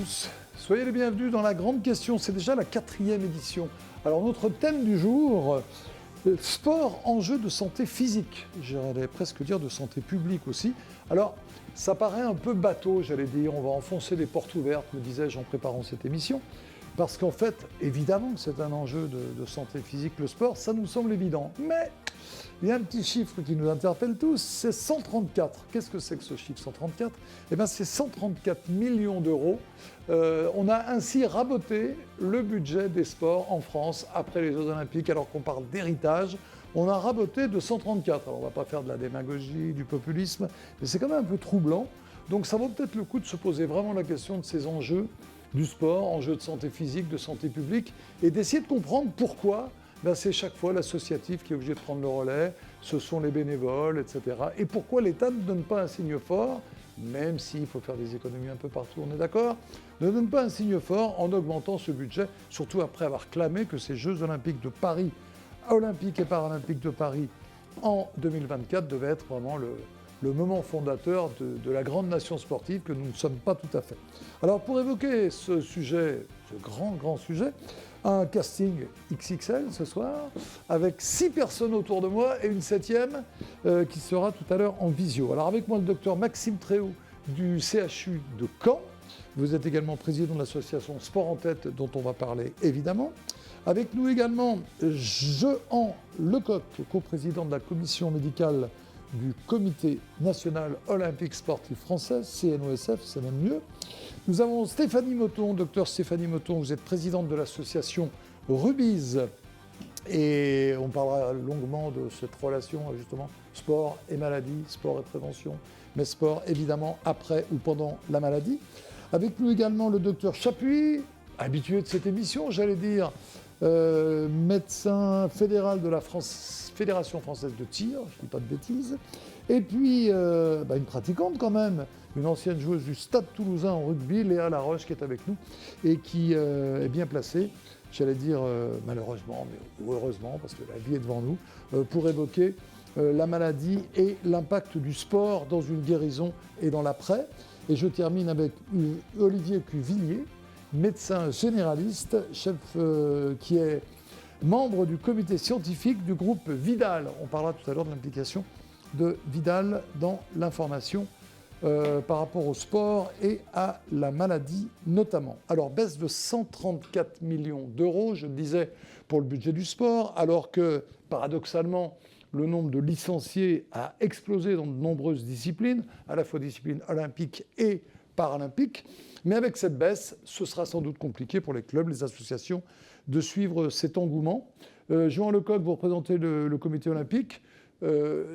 tous, soyez les bienvenus dans la grande question, c'est déjà la 4e édition. Alors notre thème du jour, sport, enjeu de santé physique, j'allais presque dire de santé publique aussi. Alors ça paraît un peu bateau, j'allais dire, on va enfoncer des portes ouvertes, me disais-je en préparant cette émission, parce qu'en fait, évidemment c'est un enjeu de santé physique, le sport, ça nous semble évident, mais il y a un petit chiffre qui nous interpelle tous, c'est 134. Qu'est-ce que c'est que ce chiffre 134 ? Eh bien c'est 134 millions d'euros. On a ainsi raboté le budget des sports en France après les Jeux Olympiques, alors qu'on parle d'héritage. On a raboté de 134. Alors on ne va pas faire de la démagogie, du populisme, mais c'est quand même un peu troublant. Donc ça vaut peut-être le coup de se poser vraiment la question de ces enjeux du sport, enjeux de santé physique, de santé publique, et d'essayer de comprendre pourquoi c'est chaque fois l'associatif qui est obligé de prendre le relais, ce sont les bénévoles, etc. Et pourquoi l'État ne donne pas un signe fort, même s'il faut faire des économies un peu partout, on est d'accord, ne donne pas un signe fort en augmentant ce budget, surtout après avoir clamé que ces Jeux Olympiques de Paris, Olympiques et Paralympiques de Paris en 2024 devaient être vraiment le moment fondateur de la grande nation sportive que nous ne sommes pas tout à fait. Alors pour évoquer ce sujet, ce grand sujet, un casting XXL ce soir, avec 6 personnes autour de moi et une 7e qui sera tout à l'heure en visio. Alors avec moi le docteur Maxime Tréhoux du CHU de Caen. Vous êtes également président de l'association Sport en Tête dont on va parler évidemment. Avec nous également Jehan Lecoq, coprésident de la commission médicale du Comité national olympique sportif français, CNOSF, c'est même mieux. Nous avons Stéphanie Motton, docteur Stéphanie Motton, vous êtes présidente de l'association Rubiz, et on parlera longuement de cette relation justement sport et maladie, sport et prévention, mais sport évidemment après ou pendant la maladie. Avec nous également le docteur Chapuis, habitué de cette émission, j'allais dire, médecin fédéral de la Fédération française de tir, je ne dis pas de bêtises, et puis une pratiquante quand même, une ancienne joueuse du Stade Toulousain en rugby, Léa Laroche, qui est avec nous et qui est bien placée, j'allais dire malheureusement, mais heureusement, parce que la vie est devant nous, pour évoquer la maladie et l'impact du sport dans une guérison et dans l'après. Et je termine avec Olivier Cuvillier, médecin généraliste, chef qui est membre du comité scientifique du groupe Vidal. On parlera tout à l'heure de l'implication de Vidal dans l'information par rapport au sport et à la maladie notamment. Alors baisse de 134 millions d'euros, je le disais, pour le budget du sport, alors que paradoxalement, le nombre de licenciés a explosé dans de nombreuses disciplines, à la fois disciplines olympiques et paralympiques. Mais avec cette baisse, ce sera sans doute compliqué pour les clubs, les associations, de suivre cet engouement. Jehan Lecoq, vous représentez le comité olympique.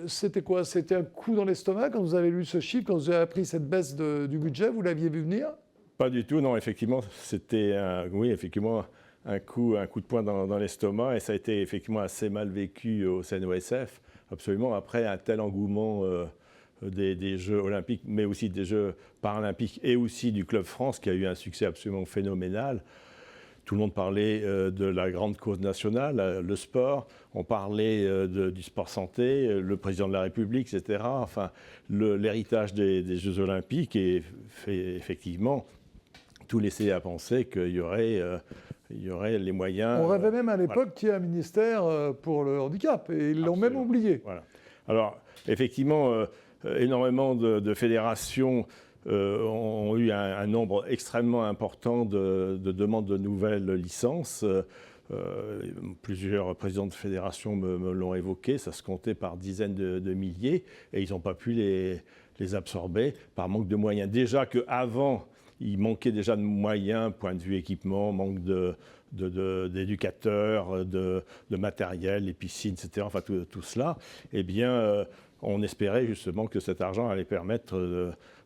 C'était quoi ? C'était un coup dans l'estomac quand vous avez lu ce chiffre, quand vous avez appris cette baisse du budget, vous l'aviez vu venir ? Pas du tout, non, effectivement, c'était un coup de poing dans l'estomac, et ça a été effectivement assez mal vécu au CNOSF, absolument, après un tel engouement des Jeux olympiques, mais aussi des Jeux paralympiques et aussi du Club France qui a eu un succès absolument phénoménal. Tout le monde parlait de la grande cause nationale, le sport, on parlait du sport santé, le président de la République, etc. Enfin, l'héritage des Jeux olympiques, et effectivement, tout laissait à penser qu'il y aurait les moyens. On rêvait même à l'époque qu'il y ait un ministère pour le handicap, et ils l'ont même oublié. Voilà. Alors, effectivement, énormément de fédérations ont eu un nombre extrêmement important de demandes de nouvelles licences. Plusieurs présidents de fédérations me l'ont évoqué, ça se comptait par dizaines de milliers, et ils n'ont pas pu les absorber par manque de moyens. Déjà qu'avant, il manquait déjà de moyens, point de vue équipement, manque d'éducateurs, de matériel, les piscines, etc. Enfin, tout cela. Eh bien, on espérait justement que cet argent allait permettre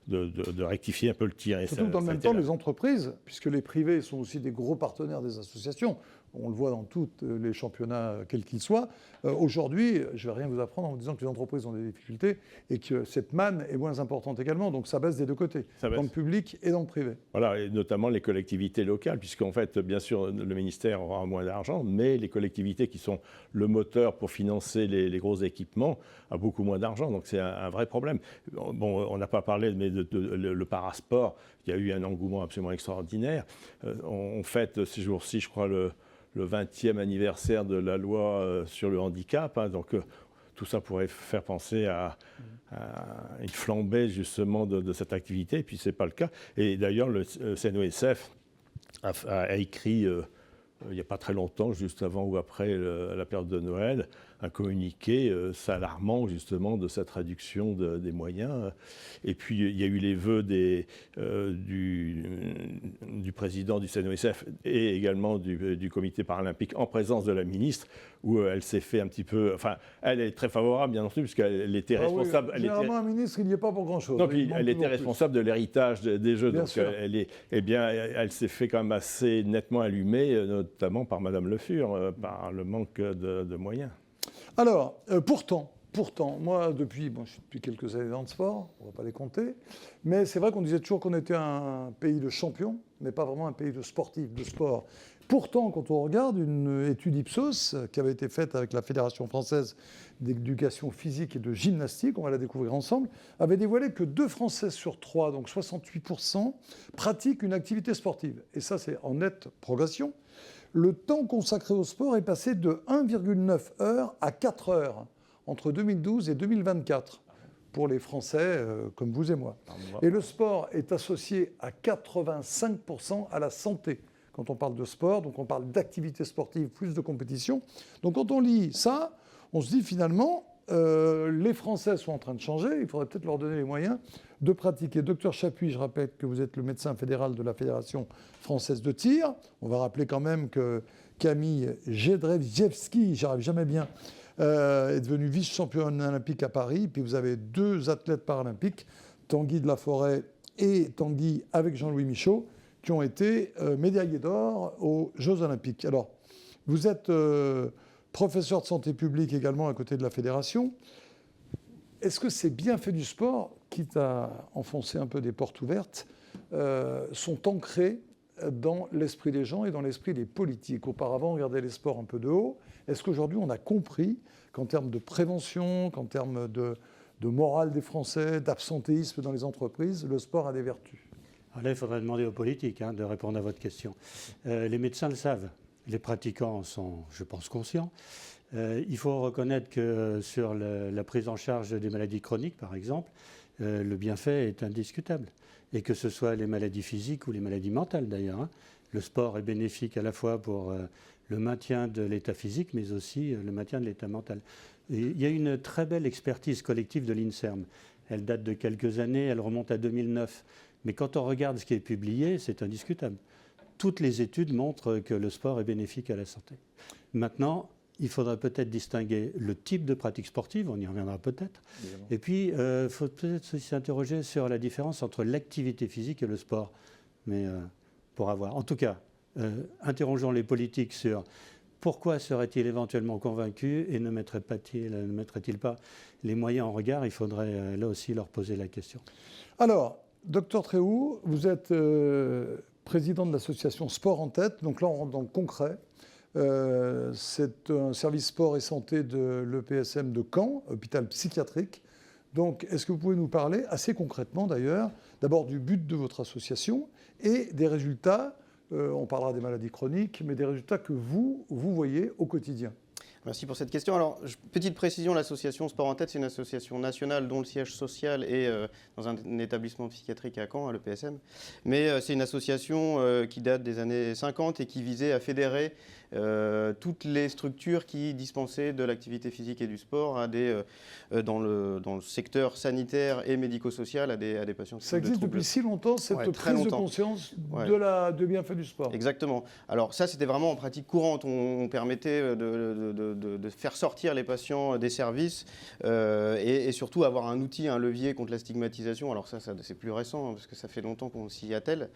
de rectifier un peu le tir. Et surtout que dans le même temps, les entreprises, puisque les privés sont aussi des gros partenaires des associations, on le voit dans tous les championnats, quels qu'ils soient, aujourd'hui, je ne vais rien vous apprendre en vous disant que les entreprises ont des difficultés et que cette manne est moins importante également, donc ça baisse des deux côtés, dans le public et dans le privé. Voilà, et notamment les collectivités locales, puisqu'en fait, bien sûr, le ministère aura moins d'argent, mais les collectivités qui sont le moteur pour financer les gros équipements a beaucoup moins d'argent, donc c'est un vrai problème. Bon, on n'a pas parlé, mais le parasport, il y a eu un engouement absolument extraordinaire. On fête ces jours-ci, je crois, le 20e anniversaire de la loi sur le handicap. Donc tout ça pourrait faire penser à une flambée justement de cette activité, et puis ce n'est pas le cas. Et d'ailleurs, le CNOSF a écrit, il n'y a pas très longtemps, juste avant ou après la période de Noël, un communiqué s'alarmant justement de cette réduction des moyens. Et puis il y a eu les vœux du président du CNOSF et également du comité paralympique en présence de la ministre, où elle s'est fait un petit peu... Enfin, elle est très favorable, bien entendu, puisqu'elle était responsable... Oui, généralement, un ministre, il n'y est pas pour grand-chose. Non, puis elle était responsable de l'héritage des Jeux. Bien donc sûr. elle s'est fait quand même assez nettement allumée, notamment par Madame Le Fur, par le manque de moyens. Alors, pourtant, moi, je suis depuis quelques années dans le sport, on ne va pas les compter, mais c'est vrai qu'on disait toujours qu'on était un pays de champions, mais pas vraiment un pays de sportifs, de sport. Pourtant, quand on regarde une étude Ipsos qui avait été faite avec la Fédération française d'éducation physique et de gymnastique, on va la découvrir ensemble, avait dévoilé que 2 Français sur 3, donc 68%, pratiquent une activité sportive. Et ça, c'est en nette progression. Le temps consacré au sport est passé de 1,9 heures à 4 heures entre 2012 et 2024 pour les Français comme vous et moi. Et le sport est associé à 85% à la santé. Quand on parle de sport, donc on parle d'activité sportive, plus de compétition. Donc quand on lit ça, on se dit finalement, les Français sont en train de changer, il faudrait peut-être leur donner les moyens de pratiquer. Docteur Chapuis, je rappelle que vous êtes le médecin fédéral de la Fédération française de tir. On va rappeler quand même que Camille Jedrzejewski, j'arrive jamais bien, est devenue vice-championne olympique à Paris. Puis vous avez 2 athlètes paralympiques, Tanguy de la Forêt et Tanguy avec Jean-Louis Michaud, qui ont été médaillés d'or aux Jeux Olympiques. Alors, vous êtes professeur de santé publique également à côté de la Fédération. Est-ce que ces bienfaits du sport, quitte à enfoncer un peu des portes ouvertes, sont ancrés dans l'esprit des gens et dans l'esprit des politiques? Auparavant, on regardait les sports un peu de haut. Est-ce qu'aujourd'hui, on a compris qu'en termes de prévention, qu'en termes de morale des Français, d'absentéisme dans les entreprises, le sport a des vertus? Alors là, il faudrait demander aux politiques de répondre à votre question. Les médecins le savent. Les pratiquants sont, je pense, conscients. Il faut reconnaître que sur la prise en charge des maladies chroniques, par exemple, le bienfait est indiscutable. Et que ce soit les maladies physiques ou les maladies mentales, d'ailleurs. Le sport est bénéfique à la fois pour le maintien de l'état physique, mais aussi le maintien de l'état mental. Et il y a une très belle expertise collective de l'INSERM. Elle date de quelques années, elle remonte à 2009. Mais quand on regarde ce qui est publié, c'est indiscutable. Toutes les études montrent que le sport est bénéfique à la santé. Maintenant, il faudrait peut-être distinguer le type de pratique sportive, on y reviendra peut-être. Évidemment. Et puis, il faut peut-être aussi s'interroger sur la différence entre l'activité physique et le sport. Mais pour avoir... En tout cas, interrogeons les politiques sur pourquoi seraient-ils éventuellement convaincus et ne mettraient-ils pas les moyens en regard. Il faudrait là aussi leur poser la question. Alors, docteur Tréhoux, vous êtes président de l'association Sport en Tête. Donc là, on rentre dans le concret. C'est un service sport et santé de l'EPSM de Caen, hôpital psychiatrique. Donc, est-ce que vous pouvez nous parler, assez concrètement d'ailleurs, d'abord du but de votre association et des résultats, on parlera des maladies chroniques, mais des résultats que vous voyez au quotidien? Merci pour cette question. Alors, petite précision, l'association Sport en Tête, c'est une association nationale dont le siège social est dans un établissement psychiatrique à Caen, à l'EPSM. Mais c'est une association qui date des années 50 et qui visait à fédérer toutes les structures qui dispensaient de l'activité physique et du sport à dans le secteur sanitaire et médico-social à des patients qui Ça existe depuis si longtemps, cette prise de conscience de bienfaits du sport. Exactement. Alors ça, c'était vraiment en pratique courante. On permettait de faire sortir les patients des services et surtout avoir un outil, un levier contre la stigmatisation. Alors ça c'est plus récent, parce que ça fait longtemps qu'on s'y attelle.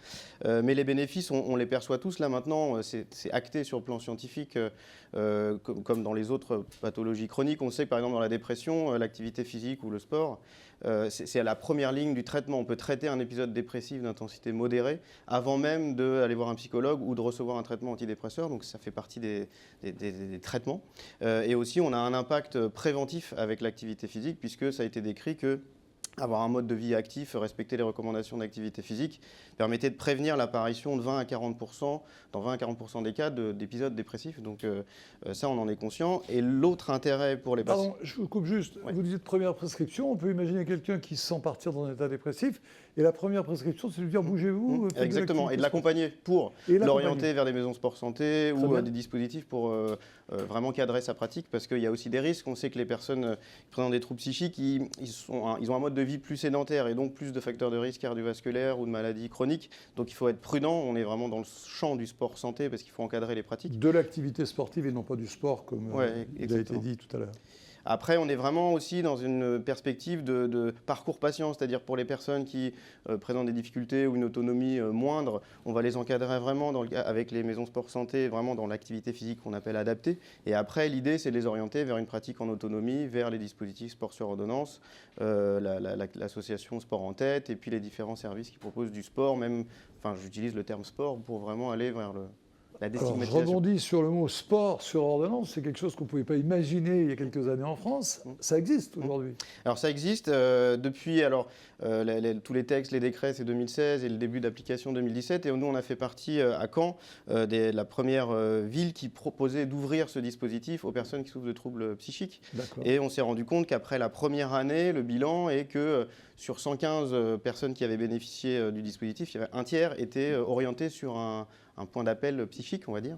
Mais les bénéfices, on les perçoit tous là maintenant. C'est acté sur le plan scientifique, comme dans les autres pathologies chroniques. On sait que par exemple dans la dépression, l'activité physique ou le sport, c'est à la première ligne du traitement. On peut traiter un épisode dépressif d'intensité modérée avant même d'aller voir un psychologue ou de recevoir un traitement antidépresseur. Donc ça fait partie des traitements. Et aussi, on a un impact préventif avec l'activité physique, puisque ça a été décrit que avoir un mode de vie actif, respecter les recommandations d'activité physique, permettait de prévenir l'apparition de 20 à 40%, dans 20 à 40% des cas, d'épisodes dépressifs. Donc ça, on en est conscient. Et l'autre intérêt pour les patients... Pardon, je vous coupe juste. Oui. Vous dites première prescription. On peut imaginer quelqu'un qui se sent partir dans un état dépressif. Et la première prescription, c'est de lui dire bougez-vous. faites Exactement. Et de l'activité l'accompagner pour Et l'orienter vers des maisons sport santé Très ou bien. des dispositifs pour vraiment cadrer sa pratique. Parce qu'il y a aussi des risques. On sait que les personnes qui présentent des troubles psychiques, ils ont un mode de vie plus sédentaire et donc plus de facteurs de risque cardiovasculaires ou de maladies chroniques. Donc il faut être prudent. On est vraiment dans le champ du sport santé parce qu'il faut encadrer les pratiques. De l'activité sportive et non pas du sport, comme Ouais, il a été exactement. dit tout à l'heure. Après, on est vraiment aussi dans une perspective de parcours patient, c'est-à-dire pour les personnes qui présentent des difficultés ou une autonomie moindre, on va les encadrer vraiment avec les maisons sport santé, vraiment dans l'activité physique qu'on appelle adaptée. Et après, l'idée, c'est de les orienter vers une pratique en autonomie, vers les dispositifs sport sur ordonnance, l'association Sport en Tête, et puis les différents services qui proposent du sport, même, enfin, j'utilise le terme sport pour vraiment aller vers la Alors, je déstigmatisation. rebondis sur le mot sport sur ordonnance. C'est quelque chose qu'on ne pouvait pas imaginer il y a quelques années en France. Ça existe aujourd'hui. Alors ça existe depuis tous les textes, les décrets, c'est 2016 et le début d'application 2017. Et nous, on a fait partie à Caen de la première ville qui proposait d'ouvrir ce dispositif aux personnes qui souffrent de troubles psychiques. D'accord. Et on s'est rendu compte qu'après la première année, le bilan est que sur 115 personnes qui avaient bénéficié du dispositif, il y avait un tiers étaient orientés sur un point d'appel psychique, on va dire.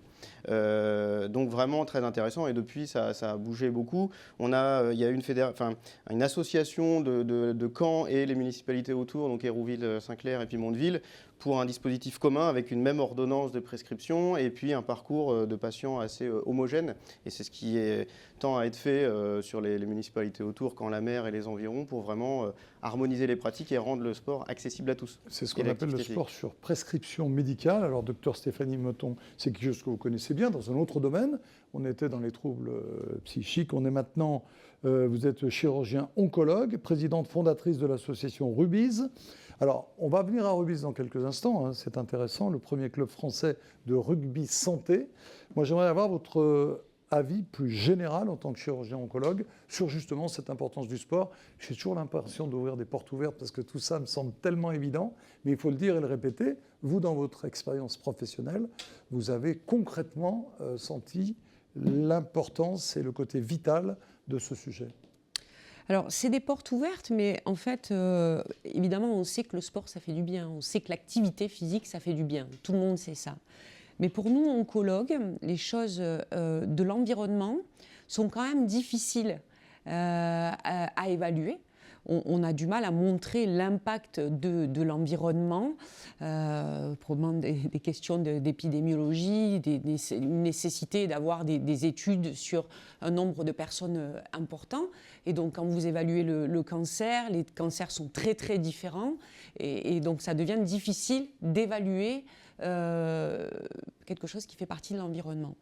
Donc vraiment très intéressant. Et depuis, ça a bougé beaucoup. Il y a une association de Caen et les municipalités autour, donc Hérouville, Saint-Clair et puis Mondeville, pour un dispositif commun avec une même ordonnance de prescription et puis un parcours de patients assez homogène. Et c'est ce qui tend à être fait sur les municipalités autour, Caen-la-Mer et les environs, pour vraiment harmoniser les pratiques et rendre le sport accessible à tous. C'est ce qu'on appelle le sport sur prescription médicale. Alors, docteur Stéphanie Moton, c'est quelque chose que vous connaissez bien dans un autre domaine. On était dans les troubles psychiques. On est maintenant, vous êtes chirurgien oncologue, présidente fondatrice de l'association Rubiz. Alors, on va venir à Rubiz dans quelques instants. Hein, c'est intéressant, le premier club français de rugby santé. Moi, j'aimerais avoir votre avis plus général en tant que chirurgien oncologue sur justement cette importance du sport. J'ai toujours l'impression d'ouvrir des portes ouvertes parce que tout ça me semble tellement évident, mais il faut le dire et le répéter. Vous, dans votre expérience professionnelle, vous avez concrètement senti l'importance et le côté vital de ce sujet. Alors, c'est des portes ouvertes, mais en fait, évidemment, on sait que le sport, ça fait du bien. On sait que l'activité physique, ça fait du bien. Tout le monde sait ça. Mais pour nous, oncologues, les choses de l'environnement sont quand même difficiles à évaluer. On a du mal à montrer l'impact de l'environnement, probablement des questions d'épidémiologie, une nécessité d'avoir des études sur un nombre de personnes important. Et donc, quand vous évaluez le cancer, les cancers sont très, très différents. Et donc, ça devient difficile d'évaluer quelque chose qui fait partie de l'environnement.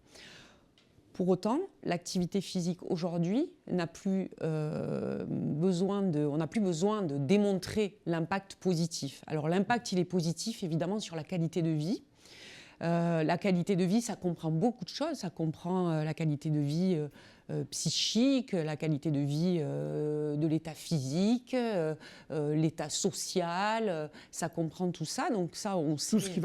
Pour autant, l'activité physique aujourd'hui n'a plus besoin de démontrer l'impact positif. Alors l'impact, il est positif évidemment sur la qualité de vie. La qualité de vie, ça comprend beaucoup de choses. Ça comprend la qualité de vie psychique, la qualité de vie de l'état physique, l'état social. Ça comprend tout ça. Donc ça, on sait tout ce qui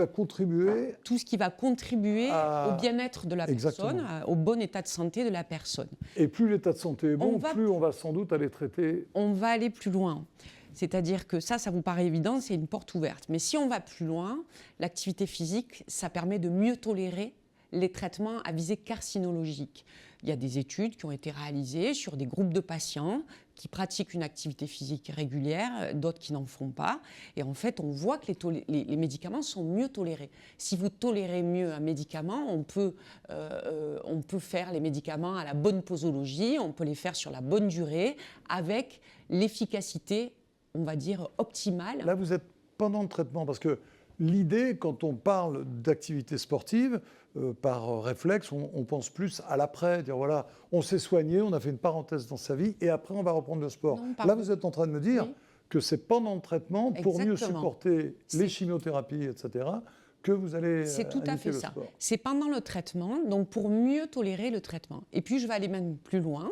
va contribuer, au bien-être de la personne, au bon état de santé de la personne. Et plus l'état de santé est bon, plus on va sans doute aller traiter. On va aller plus loin. C'est-à-dire que ça vous paraît évident, c'est une porte ouverte. Mais si on va plus loin, l'activité physique, ça permet de mieux tolérer les traitements à visée carcinologique. Il y a des études qui ont été réalisées sur des groupes de patients qui pratiquent une activité physique régulière, d'autres qui n'en font pas. Et en fait, on voit que les médicaments sont mieux tolérés. Si vous tolérez mieux un médicament, on peut faire les médicaments à la bonne posologie, on peut les faire sur la bonne durée, avec l'efficacité, on va dire, optimale. Là, vous êtes pendant le traitement, parce que l'idée, quand on parle d'activité sportive, par réflexe, on pense plus à l'après, dire voilà, on s'est soigné, on a fait une parenthèse dans sa vie, et après on va reprendre le sport. Non, là, vous êtes en train de me dire que c'est pendant le traitement, pour mieux supporter les chimiothérapies, etc., que vous allez c'est tout à fait ça. Sport. C'est pendant le traitement, donc pour mieux tolérer le traitement. Et puis je vais aller même plus loin.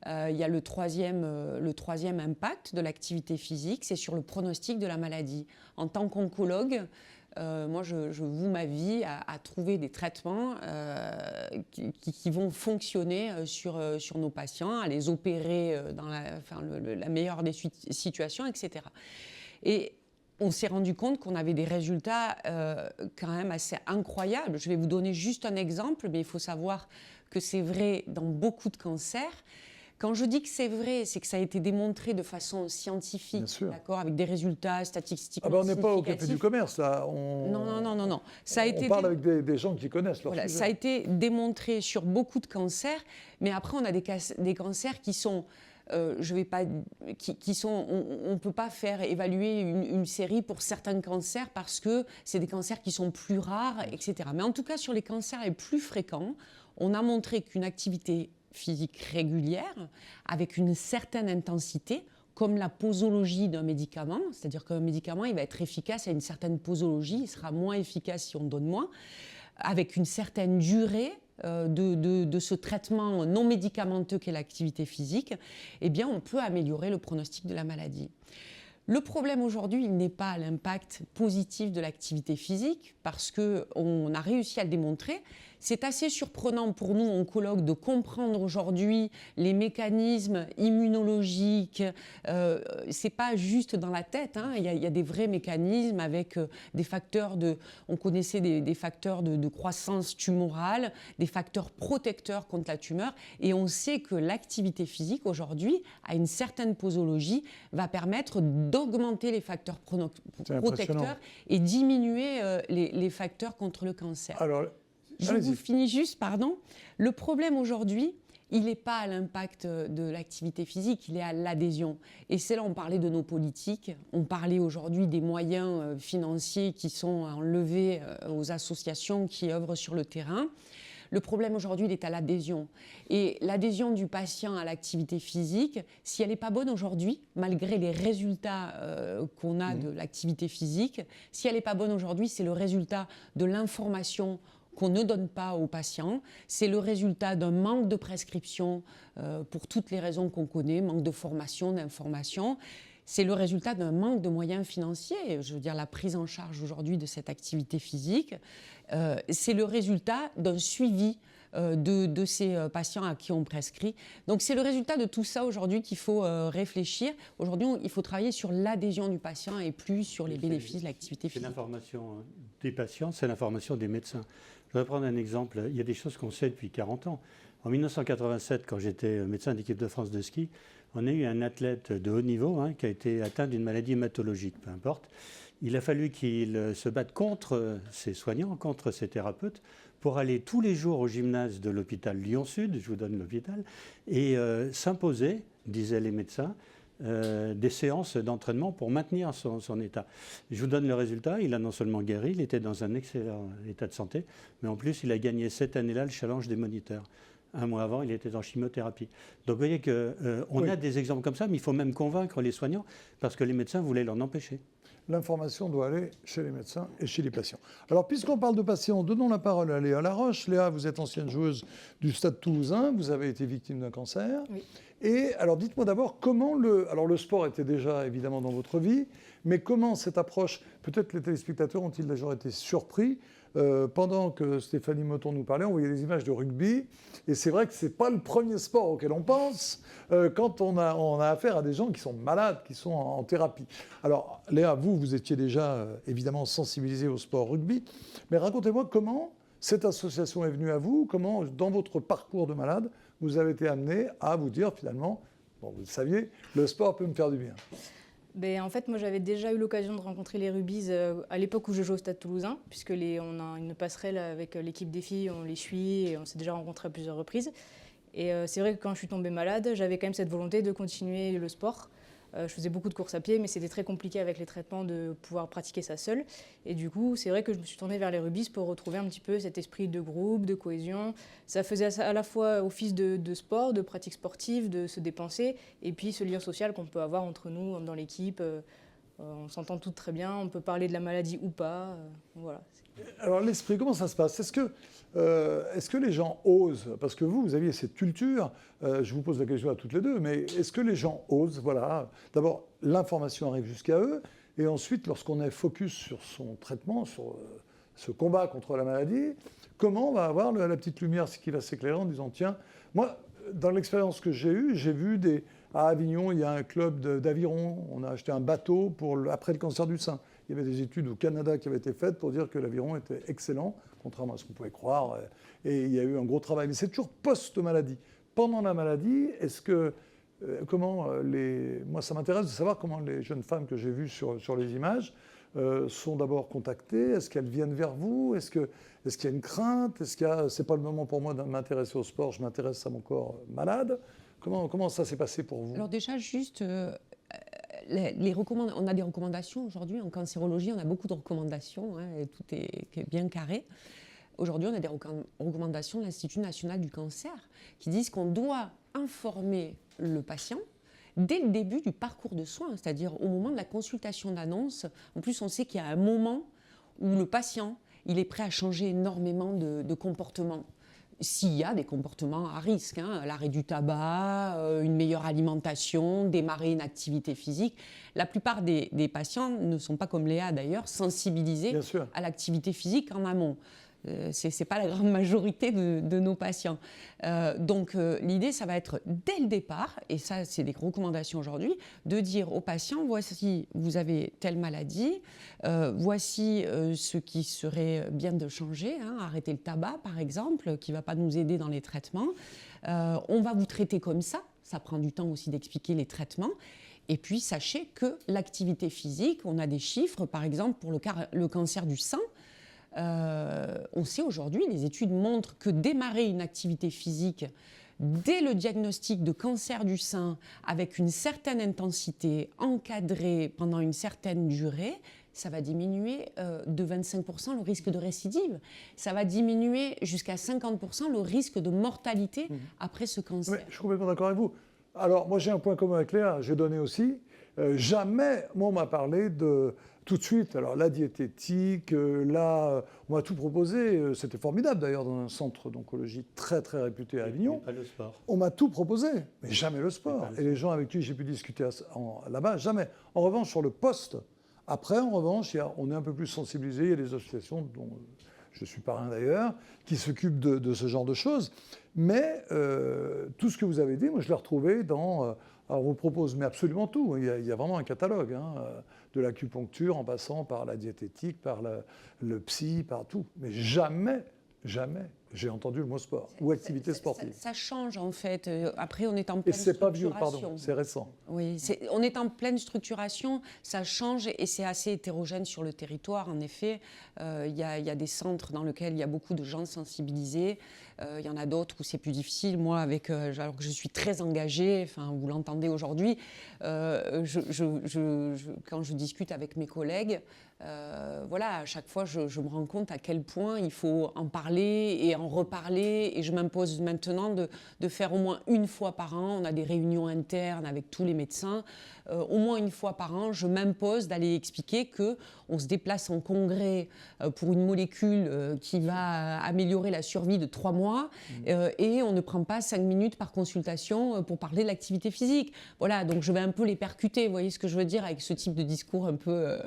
Il y a le troisième impact de l'activité physique, c'est sur le pronostic de la maladie. En tant qu'oncologue, moi, je voue ma vie à trouver des traitements qui vont fonctionner sur nos patients, à les opérer dans la meilleure des situations, etc. Et on s'est rendu compte qu'on avait des résultats quand même assez incroyables. Je vais vous donner juste un exemple, mais il faut savoir que c'est vrai dans beaucoup de cancers. Quand je dis que c'est vrai, c'est que ça a été démontré de façon scientifique, d'accord, avec des résultats statistiquement on n'est pas au café du commerce, là. Non. Ça a été parle avec des gens qui connaissent leur sujet. Ça a été démontré sur beaucoup de cancers, mais après, on a des cancers qui sont... on ne peut pas faire évaluer une série pour certains cancers parce que c'est des cancers qui sont plus rares, etc. Mais en tout cas, sur les cancers les plus fréquents, on a montré qu'une activité physique régulière, avec une certaine intensité, comme la posologie d'un médicament, c'est-à-dire qu'un médicament, il va être efficace à une certaine posologie, il sera moins efficace si on donne moins, avec une certaine durée de ce traitement non médicamenteux qu'est l'activité physique, eh bien, on peut améliorer le pronostic de la maladie. Le problème aujourd'hui, il n'est pas l'impact positif de l'activité physique, parce qu'on a réussi à le démontrer. C'est assez surprenant pour nous, oncologues, de comprendre aujourd'hui les mécanismes immunologiques. C'est pas juste dans la tête, hein. Il y a des vrais mécanismes avec des facteurs on connaissait des facteurs de croissance tumorale, des facteurs protecteurs contre la tumeur, et on sait que l'activité physique aujourd'hui, à une certaine posologie, va permettre d'augmenter les facteurs protecteurs et diminuer les facteurs contre le cancer. Alors, je vous finis juste, pardon. Le problème aujourd'hui, il n'est pas à l'impact de l'activité physique, il est à l'adhésion. Et c'est là, on parlait de nos politiques, on parlait aujourd'hui des moyens financiers qui sont enlevés aux associations qui œuvrent sur le terrain. Le problème aujourd'hui, il est à l'adhésion. Et l'adhésion du patient à l'activité physique, si elle n'est pas bonne aujourd'hui, malgré les résultats qu'on a de l'activité physique, si elle n'est pas bonne aujourd'hui, c'est le résultat de l'information qu'on ne donne pas aux patients. C'est le résultat d'un manque de prescription pour toutes les raisons qu'on connaît, manque de formation, d'information. C'est le résultat d'un manque de moyens financiers. Je veux dire, la prise en charge aujourd'hui de cette activité physique, c'est le résultat d'un suivi de ces patients à qui on prescrit. Donc c'est le résultat de tout ça aujourd'hui qu'il faut réfléchir. Aujourd'hui, il faut travailler sur l'adhésion du patient et plus sur les bénéfices de l'activité physique. C'est l'information des patients, c'est l'information des médecins. Je vais prendre un exemple. Il y a des choses qu'on sait depuis 40 ans. En 1987, quand j'étais médecin d'équipe de France de ski, on a eu un athlète de haut niveau qui a été atteint d'une maladie hématologique, peu importe. Il a fallu qu'il se batte contre ses soignants, contre ses thérapeutes, pour aller tous les jours au gymnase de l'hôpital Lyon-Sud, je vous donne l'hôpital, et s'imposer, disaient les médecins, des séances d'entraînement pour maintenir son état. Je vous donne le résultat, il a non seulement guéri, il était dans un excellent état de santé, mais en plus il a gagné cette année-là le challenge des moniteurs. Un mois avant, il était en chimiothérapie. Donc vous voyez qu'on a des exemples comme ça, mais il faut même convaincre les soignants, parce que les médecins voulaient l'en empêcher. L'information doit aller chez les médecins et chez les patients. Alors, puisqu'on parle de patients, donnons la parole à Léa Laroche. Léa, vous êtes ancienne joueuse du Stade Toulousain, vous avez été victime d'un cancer. Oui. Et alors, dites-moi d'abord, comment alors le sport était déjà évidemment dans votre vie, mais comment cette approche, peut-être les téléspectateurs ont-ils déjà été surpris, pendant que Stéphanie Moton nous parlait, on voyait des images de rugby, et c'est vrai que ce n'est pas le premier sport auquel on pense quand on a affaire à des gens qui sont malades, qui sont en thérapie. Alors Léa, vous étiez déjà évidemment sensibilisée au sport rugby, mais racontez-moi comment cette association est venue à vous, comment dans votre parcours de malade, vous avez été amené à vous dire finalement, bon, vous le saviez, le sport peut me faire du bien. Ben, en fait, moi, j'avais déjà eu l'occasion de rencontrer les rugby's à l'époque où je jouais au Stade Toulousain, puisque on a une passerelle avec l'équipe des filles, on les suit et on s'est déjà rencontrés à plusieurs reprises. Et c'est vrai que quand je suis tombée malade, j'avais quand même cette volonté de continuer le sport. Je faisais beaucoup de courses à pied, mais c'était très compliqué avec les traitements de pouvoir pratiquer ça seule. Et du coup, c'est vrai que je me suis tournée vers les rugby's pour retrouver un petit peu cet esprit de groupe, de cohésion. Ça faisait à la fois office de sport, de pratique sportive, de se dépenser, et puis ce lien social qu'on peut avoir entre nous dans l'équipe. On s'entend toutes très bien, on peut parler de la maladie ou pas. Voilà. Alors l'esprit, comment ça se passe? Est-ce que les gens osent? Parce que vous aviez cette culture, je vous pose la question à toutes les deux, mais est-ce que les gens osent? Voilà. D'abord, l'information arrive jusqu'à eux, et ensuite, lorsqu'on est focus sur son traitement, sur ce combat contre la maladie, comment on va avoir la petite lumière qui va s'éclairer en disant, tiens, moi, dans l'expérience que j'ai eue, j'ai vu à Avignon, il y a un club d'aviron, on a acheté un bateau après le cancer du sein. Il y avait des études au Canada qui avaient été faites pour dire que l'aviron était excellent, contrairement à ce qu'on pouvait croire. Et il y a eu un gros travail. Mais c'est toujours post-maladie. Pendant la maladie, est-ce que... Moi, ça m'intéresse de savoir comment les jeunes femmes que j'ai vues sur les images sont d'abord contactées. Est-ce qu'elles viennent vers vous? Est-ce qu'il y a une crainte? C'est pas le moment pour moi de m'intéresser au sport, je m'intéresse à mon corps malade. Comment ça s'est passé pour vous? Alors déjà, juste... on a des recommandations aujourd'hui. En cancérologie, on a beaucoup de recommandations, hein, et tout est bien carré. Aujourd'hui, on a des recommandations de l'Institut national du cancer qui disent qu'on doit informer le patient dès le début du parcours de soins, c'est-à-dire au moment de la consultation d'annonce. En plus, on sait qu'il y a un moment où le patient il est prêt à changer énormément de comportement. S'il y a des comportements à risque, hein, l'arrêt du tabac, une meilleure alimentation, démarrer une activité physique. La plupart des patients ne sont pas comme Léa d'ailleurs, sensibilisés à l'activité physique en amont. Ce n'est pas la grande majorité de nos patients. Donc l'idée, ça va être dès le départ, et ça c'est des recommandations aujourd'hui, de dire aux patients, voici, vous avez telle maladie, voici ce qui serait bien de changer, hein, arrêter le tabac par exemple, qui ne va pas nous aider dans les traitements. On va vous traiter comme ça prend du temps aussi d'expliquer les traitements. Et puis sachez que l'activité physique, on a des chiffres, par exemple pour le cancer du sein, on sait aujourd'hui, les études montrent que démarrer une activité physique dès le diagnostic de cancer du sein avec une certaine intensité, encadrée pendant une certaine durée, ça va diminuer de 25% le risque de récidive. Ça va diminuer jusqu'à 50% le risque de mortalité après ce cancer. Mais je suis complètement d'accord avec vous. Alors, moi, j'ai un point commun avec Léa, j'ai donné aussi. Jamais, moi, on m'a parlé de... Tout de suite, alors la diététique, là, on m'a tout proposé. C'était formidable d'ailleurs dans un centre d'oncologie très très réputé à Avignon. Mais pas le sport. On m'a tout proposé, mais jamais le sport. Et les gens avec qui j'ai pu discuter là-bas, jamais. En revanche, sur le poste, après, en revanche, on est un peu plus sensibilisé. Il y a des associations dont je suis parrain d'ailleurs, qui s'occupent de ce genre de choses. Mais tout ce que vous avez dit, moi je l'ai retrouvé dans... alors on vous propose mais absolument tout. Il y a vraiment un catalogue, hein, de l'acupuncture en passant par la diététique, par le psy, par tout. Mais jamais j'ai entendu le mot sport ou activité sportive. Ça change en fait. Après, on est en pleine structuration. Et c'est pas vieux, pardon, c'est récent. Oui, on est en pleine structuration, ça change et c'est assez hétérogène sur le territoire. En effet, il y a des centres dans lesquels il y a beaucoup de gens sensibilisés. Il y en a d'autres où c'est plus difficile. Moi, alors que je suis très engagée, enfin, vous l'entendez aujourd'hui, quand je discute avec mes collègues, voilà, à chaque fois, je me rends compte à quel point il faut en parler et en reparler. Et je m'impose maintenant de faire au moins une fois par an. On a des réunions internes avec tous les médecins. Au moins une fois par an, je m'impose d'aller expliquer qu'on se déplace en congrès pour une molécule qui va améliorer la survie de 3 mois et on ne prend pas 5 minutes par consultation pour parler de l'activité physique. Voilà, donc je vais un peu les percuter, vous voyez ce que je veux dire, avec ce type de discours un peu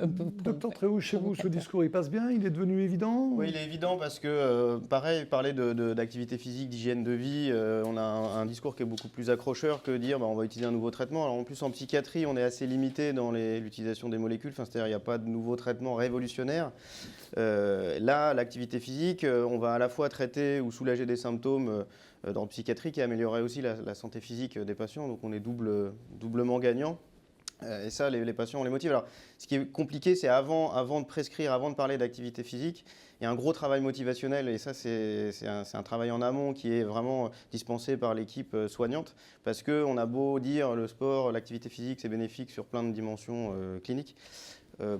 Docteur Tréhouch, chez vous, ce discours, il passe bien? Il est devenu évident? Oui, il est évident parce que, pareil, parler d'activité physique, d'hygiène de vie, on a un discours qui est beaucoup plus accrocheur que dire on va utiliser un nouveau traitement. Alors en plus, en psychiatrie, on est assez limité dans l'utilisation des molécules, c'est-à-dire il n'y a pas de nouveau traitement révolutionnaire. Là, l'activité physique, on va à la fois traiter ou soulager des symptômes dans le psychiatrique et améliorer aussi la santé physique des patients, donc on est doublement gagnant. Et ça, les patients, on les motive. Alors, ce qui est compliqué, c'est avant de prescrire, avant de parler d'activité physique, il y a un gros travail motivationnel, et ça, c'est un travail en amont qui est vraiment dispensé par l'équipe soignante, parce qu'on a beau dire le sport, l'activité physique, c'est bénéfique sur plein de dimensions cliniques.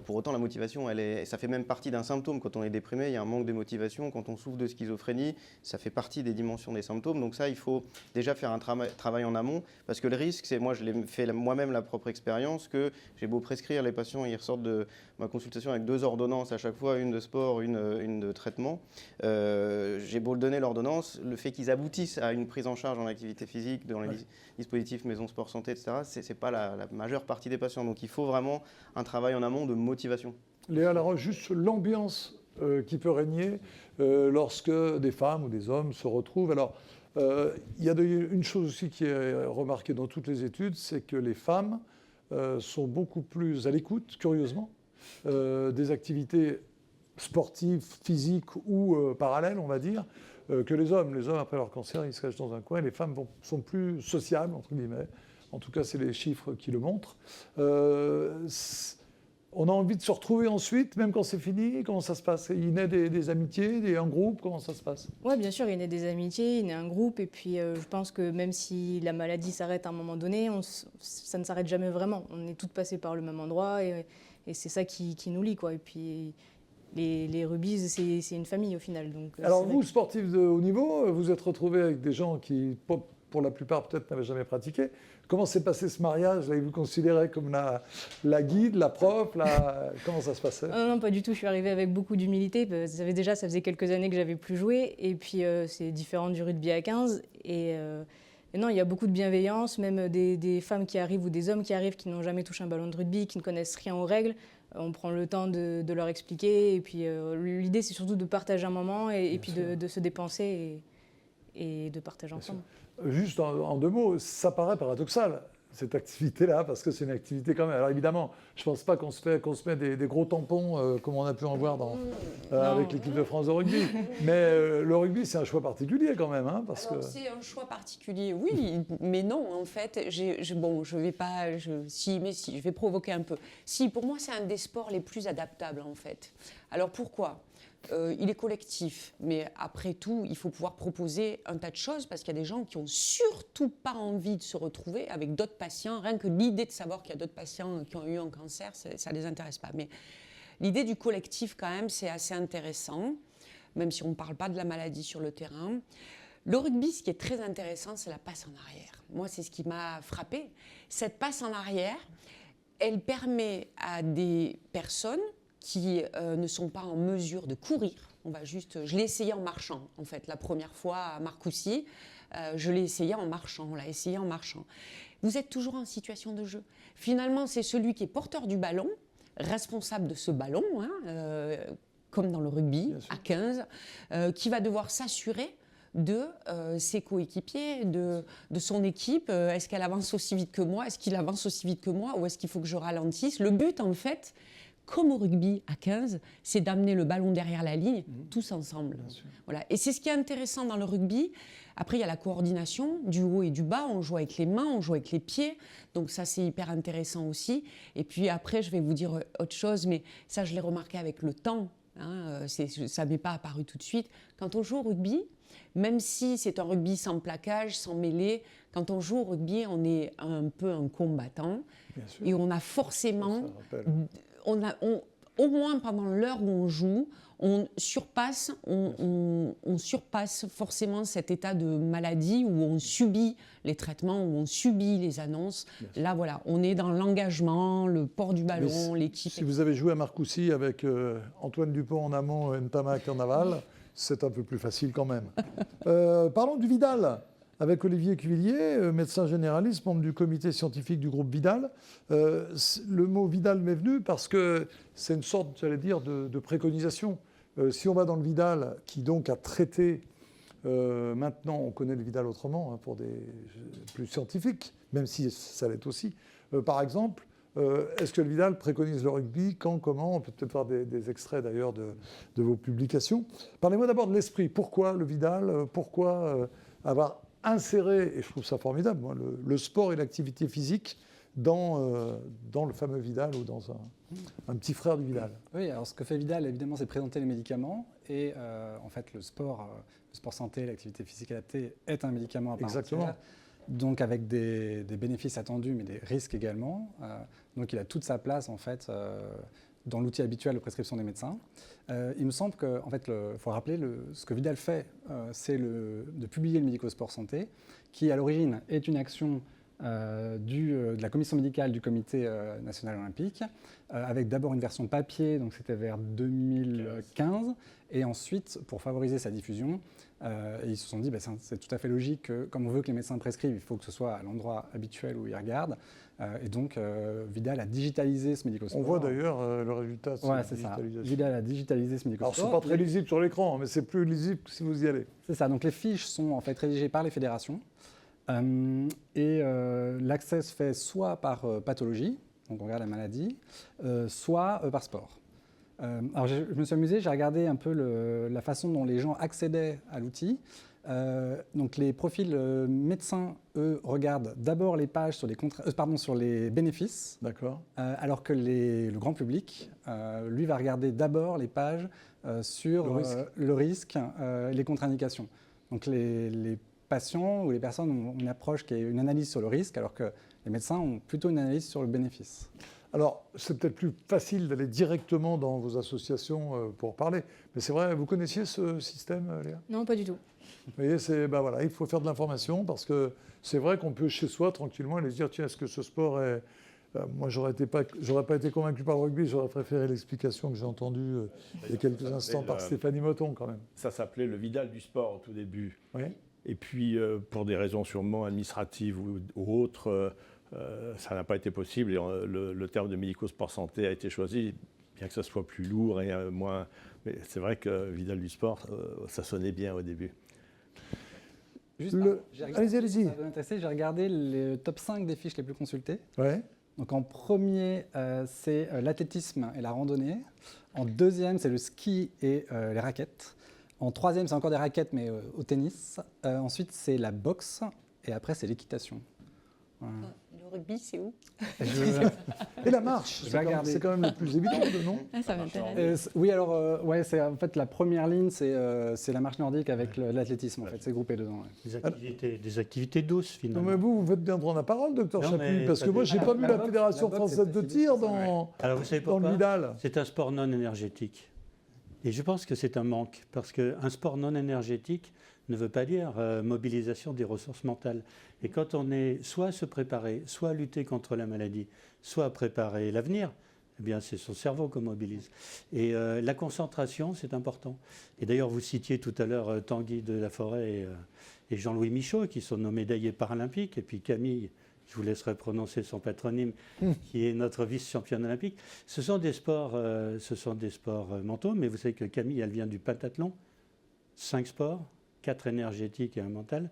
Pour autant, la motivation, ça fait même partie d'un symptôme. Quand on est déprimé, il y a un manque de motivation. Quand on souffre de schizophrénie, ça fait partie des dimensions des symptômes. Donc ça, il faut déjà faire un travail en amont. Parce que le risque, c'est, moi je l'ai fait moi-même la propre expérience, que j'ai beau prescrire, les patients ils ressortent de ma consultation avec 2 ordonnances à chaque fois, une de sport, une de traitement. J'ai beau le donner l'ordonnance, le fait qu'ils aboutissent à une prise en charge en activité physique, dans les dispositifs maison sport santé, etc., c'est pas la majeure partie des patients. Donc il faut vraiment un travail en amont de motivation. Léa Laroche, juste l'ambiance qui peut régner lorsque des femmes ou des hommes se retrouvent. Alors, il y a une chose aussi qui est remarquée dans toutes les études, c'est que les femmes sont beaucoup plus à l'écoute, curieusement, des activités sportives, physiques ou parallèles, on va dire, que les hommes. Les hommes, après leur cancer, ils se cachent dans un coin, et les femmes sont plus sociables, entre guillemets. En tout cas, c'est les chiffres qui le montrent. On a envie de se retrouver ensuite, même quand c'est fini. Comment ça se passe? Il naît des amitiés, un groupe? Comment ça se passe? Oui, bien sûr, il naît des amitiés, il naît un groupe. Et puis, je pense que même si la maladie s'arrête à un moment donné, ça ne s'arrête jamais vraiment. On est toutes passées par le même endroit et c'est ça qui nous lie, quoi. Et puis, les rugbyes, c'est une famille au final. Donc, alors vous, sportifs de haut niveau, vous êtes retrouvés avec des gens qui, pour la plupart, peut-être n'avaient jamais pratiqué. Comment s'est passé ce mariage? Là, vous considérez comme la guide, la prof, comment ça se passait? Non, pas du tout. Je suis arrivée avec beaucoup d'humilité. Ça faisait quelques années que j'avais plus joué. Et puis, c'est différent du rugby à 15. Et non, il y a beaucoup de bienveillance, même des femmes qui arrivent ou des hommes qui arrivent qui n'ont jamais touché un ballon de rugby, qui ne connaissent rien aux règles. On prend le temps de leur expliquer. Et puis, l'idée, c'est surtout de partager un moment et puis de se dépenser et de partager ensemble. Juste en 2 mots, ça paraît paradoxal, cette activité-là, parce que c'est une activité quand même. Alors évidemment, je ne pense pas qu'on se met des gros tampons comme on a pu en voir avec l'équipe de France de rugby. Mais le rugby, c'est un choix particulier quand même. Hein, c'est un choix particulier, oui, mais non, en fait, je vais pas... je vais provoquer un peu. Si, pour moi, c'est un des sports les plus adaptables, en fait. Alors pourquoi ? Il est collectif, mais après tout, il faut pouvoir proposer un tas de choses parce qu'il y a des gens qui n'ont surtout pas envie de se retrouver avec d'autres patients. Rien que l'idée de savoir qu'il y a d'autres patients qui ont eu un cancer, ça ne les intéresse pas. Mais l'idée du collectif, quand même, c'est assez intéressant, même si on ne parle pas de la maladie sur le terrain. Le rugby, ce qui est très intéressant, c'est la passe en arrière. Moi, c'est ce qui m'a frappée. Cette passe en arrière, elle permet à des personnes qui ne sont pas en mesure de courir. Je l'ai essayé en marchant, en fait, la première fois à Marcoussis. Je l'ai essayé en marchant, on l'a essayé en marchant. Vous êtes toujours en situation de jeu. Finalement, c'est celui qui est porteur du ballon, responsable de ce ballon, comme dans le rugby, à 15, qui va devoir s'assurer de ses coéquipiers, de son équipe. Est-ce qu'elle avance aussi vite que moi? Est-ce qu'il avance aussi vite que moi? Ou est-ce qu'il faut que je ralentisse? Le but, en fait, comme au rugby à 15, c'est d'amener le ballon derrière la ligne, tous ensemble. Voilà. Et c'est ce qui est intéressant dans le rugby. Après, il y a la coordination du haut et du bas. On joue avec les mains, on joue avec les pieds. Donc ça, c'est hyper intéressant aussi. Et puis après, je vais vous dire autre chose, mais ça, je l'ai remarqué avec le temps. Ça ne m'est pas apparu tout de suite. Quand on joue au rugby, même si c'est un rugby sans plaquage, sans mêlée, quand on joue au rugby, on est un peu un combattant. Et on a forcément... au moins pendant l'heure où on joue, on surpasse forcément cet état de maladie où on subit les traitements, où on subit les annonces. Là, voilà, on est dans l'engagement, le port du ballon, l'équipe. Si vous avez joué à Marcoussis avec Antoine Dupont en amont et Ntamak en aval, c'est un peu plus facile quand même. Parlons du Vidal. Avec Olivier Cuvillier, médecin généraliste, membre du comité scientifique du groupe Vidal. Le mot Vidal m'est venu parce que c'est une sorte, j'allais dire, de préconisation. Si on va dans le Vidal, qui donc a traité, maintenant on connaît le Vidal autrement, pour des plus scientifiques, même si ça l'est aussi. Par exemple, est-ce que le Vidal préconise le rugby? Quand? Comment? On peut peut-être voir des extraits d'ailleurs de vos publications. Parlez-moi d'abord de l'esprit. Pourquoi le Vidal? Pourquoi avoir inséré, et je trouve ça formidable, moi, le sport et l'activité physique dans le fameux Vidal ou dans un petit frère du Vidal? Oui, alors ce que fait Vidal, évidemment, c'est présenter les médicaments. Et en fait, le sport santé, l'activité physique adaptée est un médicament à part entière. donc avec des bénéfices attendus, mais des risques également. Donc il a toute sa place en fait dans l'outil habituel de prescription des médecins. Il me semble que, en fait, faut rappeler ce que Vidal fait, c'est de publier le Médico-Sport Santé, qui à l'origine est une action de la commission médicale du Comité national olympique, avec d'abord une version papier, donc c'était vers 2015, et ensuite, pour favoriser sa diffusion, ils se sont dit c'est tout à fait logique que, comme on veut que les médecins prescrivent, il faut que ce soit à l'endroit habituel où ils regardent. Et donc, Vidal a digitalisé ce Médico-Sport. On voit d'ailleurs le résultat de cette digitalisation. Vidal a digitalisé ce Médico-Sport. Alors, ce n'est pas très lisible sur l'écran, mais c'est plus lisible si vous y allez. C'est ça. Donc, les fiches sont en fait rédigées par les fédérations. L'accès se fait soit par pathologie, donc on regarde la maladie, soit par sport. Alors, je me suis amusé, j'ai regardé un peu la façon dont les gens accédaient à l'outil. Donc les profils médecins, eux, regardent d'abord les pages sur les bénéfices, alors que le grand public, lui, va regarder d'abord les pages sur le risque et les contre-indications. Donc les patients ou les personnes ont une approche qui est une analyse sur le risque, alors que les médecins ont plutôt une analyse sur le bénéfice. Alors, c'est peut-être plus facile d'aller directement dans vos associations pour parler, mais c'est vrai, vous connaissiez ce système, Léa ? Non, pas du tout. Vous voyez, il faut faire de l'information parce que c'est vrai qu'on peut chez soi tranquillement aller se dire tiens, est-ce que ce sport est. Moi, j'aurais pas été convaincu par le rugby, j'aurais préféré l'explication que j'ai entendue il y a quelques instants par Stéphanie Moton quand même. Ça s'appelait le Vidal du sport au tout début. Oui. Et puis, pour des raisons sûrement administratives ou autres, ça n'a pas été possible. Et le terme de médico-sport santé a été choisi, bien que ça soit plus lourd et moins. Mais c'est vrai que Vidal du sport, ça sonnait bien au début. Allez-y. J'ai regardé le top 5 des fiches les plus consultées. Ouais. Donc en premier, c'est l'athlétisme et la randonnée. En deuxième, c'est le ski et les raquettes. En troisième, c'est encore des raquettes, mais au tennis. Ensuite, c'est la boxe. Et après, c'est l'équitation. Voilà. Le rugby, c'est où? Et la marche, c'est quand même le plus évident, non? Ça m'intéresse. Oui, alors, c'est en fait la première ligne, c'est la marche nordique avec l'athlétisme, en fait, c'est groupé dedans. Ouais. Des activités douces, finalement. Non, mais vous faites bien prendre la parole, docteur Chapuis, parce que moi, je n'ai pas vu la Fédération française de tir dans le Vidal. C'est un sport non énergétique. Et je pense que c'est un manque, parce qu'un sport non énergétique ne veut pas dire mobilisation des ressources mentales. Et quand on est soit à se préparer, soit à lutter contre la maladie, soit à préparer l'avenir, eh bien c'est son cerveau qu'on mobilise. Et la concentration, c'est important. Et d'ailleurs, vous citiez tout à l'heure Tanguy de la Forêt et Jean-Louis Michaud, qui sont nos médaillés paralympiques, et puis Camille, je vous laisserai prononcer son patronyme, qui est notre vice-championne olympique. Ce sont des sports mentaux, mais vous savez que Camille, elle vient du pentathlon, 5 sports, 4 énergétiques et un mental.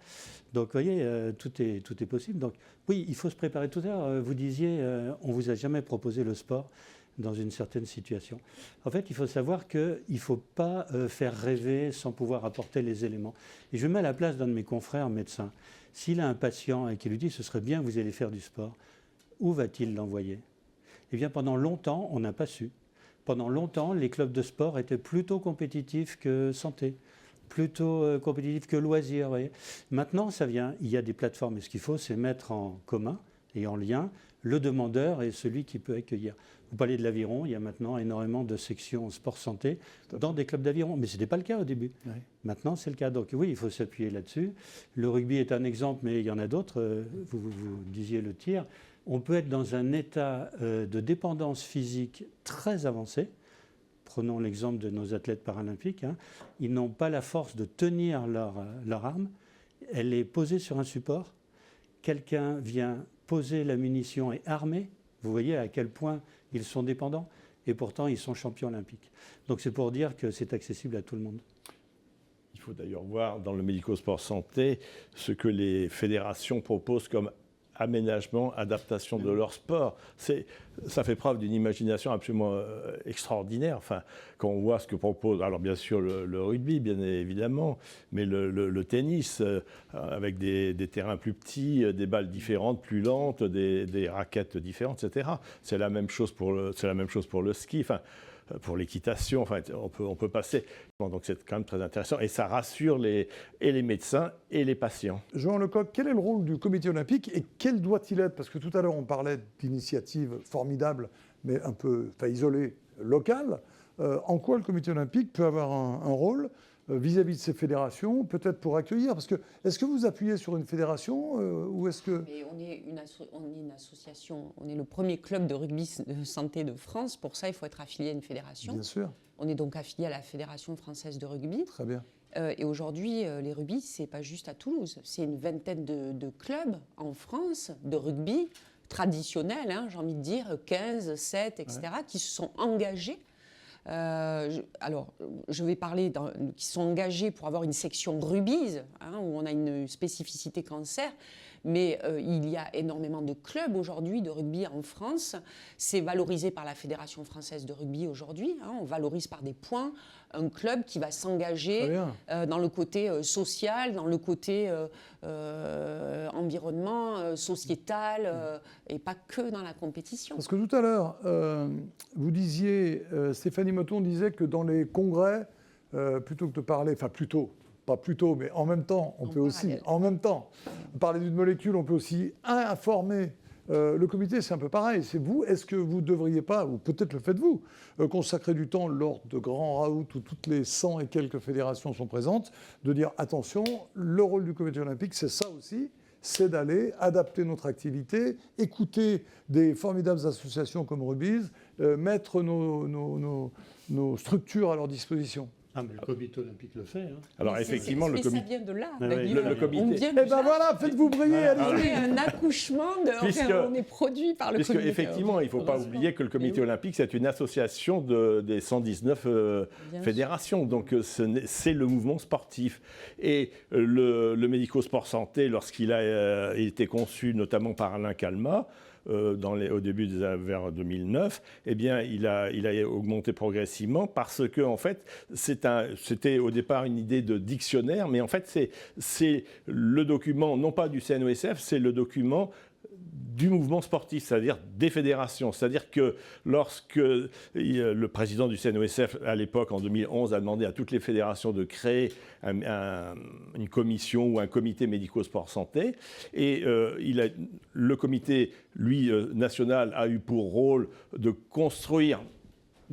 Donc, vous voyez, tout est possible. Donc, oui, il faut se préparer. Tout à l'heure, vous disiez, on ne vous a jamais proposé le sport dans une certaine situation. En fait, il faut savoir qu'il ne faut pas faire rêver sans pouvoir apporter les éléments. Et je me mets à la place d'un de mes confrères médecins. S'il a un patient et qu'il lui dit « ce serait bien que vous allez faire du sport », où va-t-il l'envoyer? Eh bien, pendant longtemps, on n'a pas su. Pendant longtemps, les clubs de sport étaient plutôt compétitifs que santé, plutôt compétitifs que loisirs. Voyez. Maintenant, ça vient. Il y a des plateformes. Et ce qu'il faut, c'est mettre en commun et en lien le demandeur et celui qui peut accueillir. Vous parlez de l'aviron, il y a maintenant énormément de sections sport-santé dans des clubs d'aviron. Mais ce n'était pas le cas au début. Oui. Maintenant, c'est le cas. Donc oui, il faut s'appuyer là-dessus. Le rugby est un exemple, mais il y en a d'autres. Vous disiez le tir. On peut être dans un état de dépendance physique très avancé. Prenons l'exemple de nos athlètes paralympiques. Ils n'ont pas la force de tenir leur arme. Elle est posée sur un support. Quelqu'un vient poser la munition et armer. Vous voyez à quel point ils sont dépendants. Et pourtant, ils sont champions olympiques. Donc c'est pour dire que c'est accessible à tout le monde. Il faut d'ailleurs voir dans le médico-sport santé ce que les fédérations proposent comme aménagement, adaptation de leur sport. Ça fait preuve d'une imagination absolument extraordinaire. Enfin, quand on voit ce que propose, alors bien sûr le rugby, bien évidemment, mais le tennis, avec des terrains plus petits, des balles différentes, plus lentes, des raquettes différentes, etc. C'est la même chose pour le ski. Enfin, pour l'équitation. Enfin, on peut passer. Donc c'est quand même très intéressant et ça rassure les médecins et les patients. Jean Lecoq, quel est le rôle du comité olympique et quel doit-il être? Parce que tout à l'heure on parlait d'initiatives formidables mais un peu isolées, locales. En quoi le comité olympique peut avoir un rôle vis-à-vis de ces fédérations, peut-être pour accueillir? Parce que, est-ce que vous appuyez sur une fédération ou est-ce que... Mais on est une association, on est le premier club de rugby santé de France. Pour ça, il faut être affilié à une fédération. Bien sûr. On est donc affilié à la Fédération française de rugby. Très bien. Et aujourd'hui, les rugby, c'est pas juste à Toulouse. C'est une vingtaine de clubs en France de rugby traditionnels, hein, j'ai envie de dire 15, 7, etc., qui se sont engagés. Je vais parler qui sont engagés pour avoir une section rugby, hein, où on a une spécificité cancer, mais il y a énormément de clubs aujourd'hui de rugby en France. C'est valorisé par la Fédération française de rugby aujourd'hui. Hein, on valorise par des points un club qui va s'engager dans le côté social, dans le côté environnement, sociétal, et pas que dans la compétition. Parce que tout à l'heure, vous disiez, Stéphanie Moton disait que dans les congrès, plutôt que de parler, enfin plutôt, pas plutôt, mais en même temps, on peut aussi, en même temps, parler d'une molécule, on peut aussi informer. Le comité, c'est un peu pareil. C'est vous, est-ce que vous ne devriez pas, ou peut-être le faites-vous, consacrer du temps lors de grands raouts où toutes les 100 et quelques fédérations sont présentes, de dire attention, le rôle du comité olympique, c'est ça aussi, c'est d'aller adapter notre activité, écouter des formidables associations comme Rugby's, mettre nos structures à leur disposition. Ah, mais le comité olympique le fait. Hein. Alors effectivement, le comité... ça vient de là. Le comité... Eh bien voilà, faites-vous briller, allez-y. C'est un accouchement, on est produit par le comité. Puisque effectivement, il ne faut pas oublier que le comité olympique, c'est une association des 119 fédérations. Donc c'est le mouvement sportif. Et le médico-sport santé, lorsqu'il a été conçu notamment par Alain Calmat, au début vers 2009, eh bien, il a augmenté progressivement parce que, en fait, c'était au départ une idée de dictionnaire, mais en fait, c'est le document, non pas du CNOSF, c'est le document du mouvement sportif, c'est-à-dire des fédérations. C'est-à-dire que lorsque le président du CNOSF, à l'époque, en 2011, a demandé à toutes les fédérations de créer une commission ou un comité médico-sport santé, et le comité, lui, national, a eu pour rôle de construire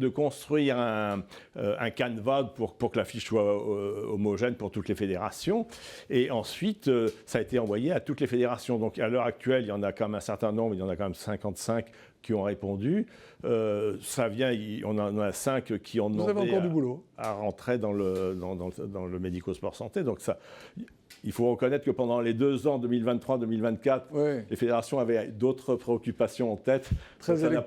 un canevas pour que la fiche soit homogène pour toutes les fédérations. Et ensuite, ça a été envoyé à toutes les fédérations. Donc à l'heure actuelle, il y en a quand même un certain nombre, il y en a quand même 55 qui ont répondu. On en a 5 qui ont demandé à rentrer dans le médico-sport santé. Donc ça... Il faut reconnaître que pendant les 2 ans, 2023-2024, les fédérations avaient d'autres préoccupations en tête. Très ça n'a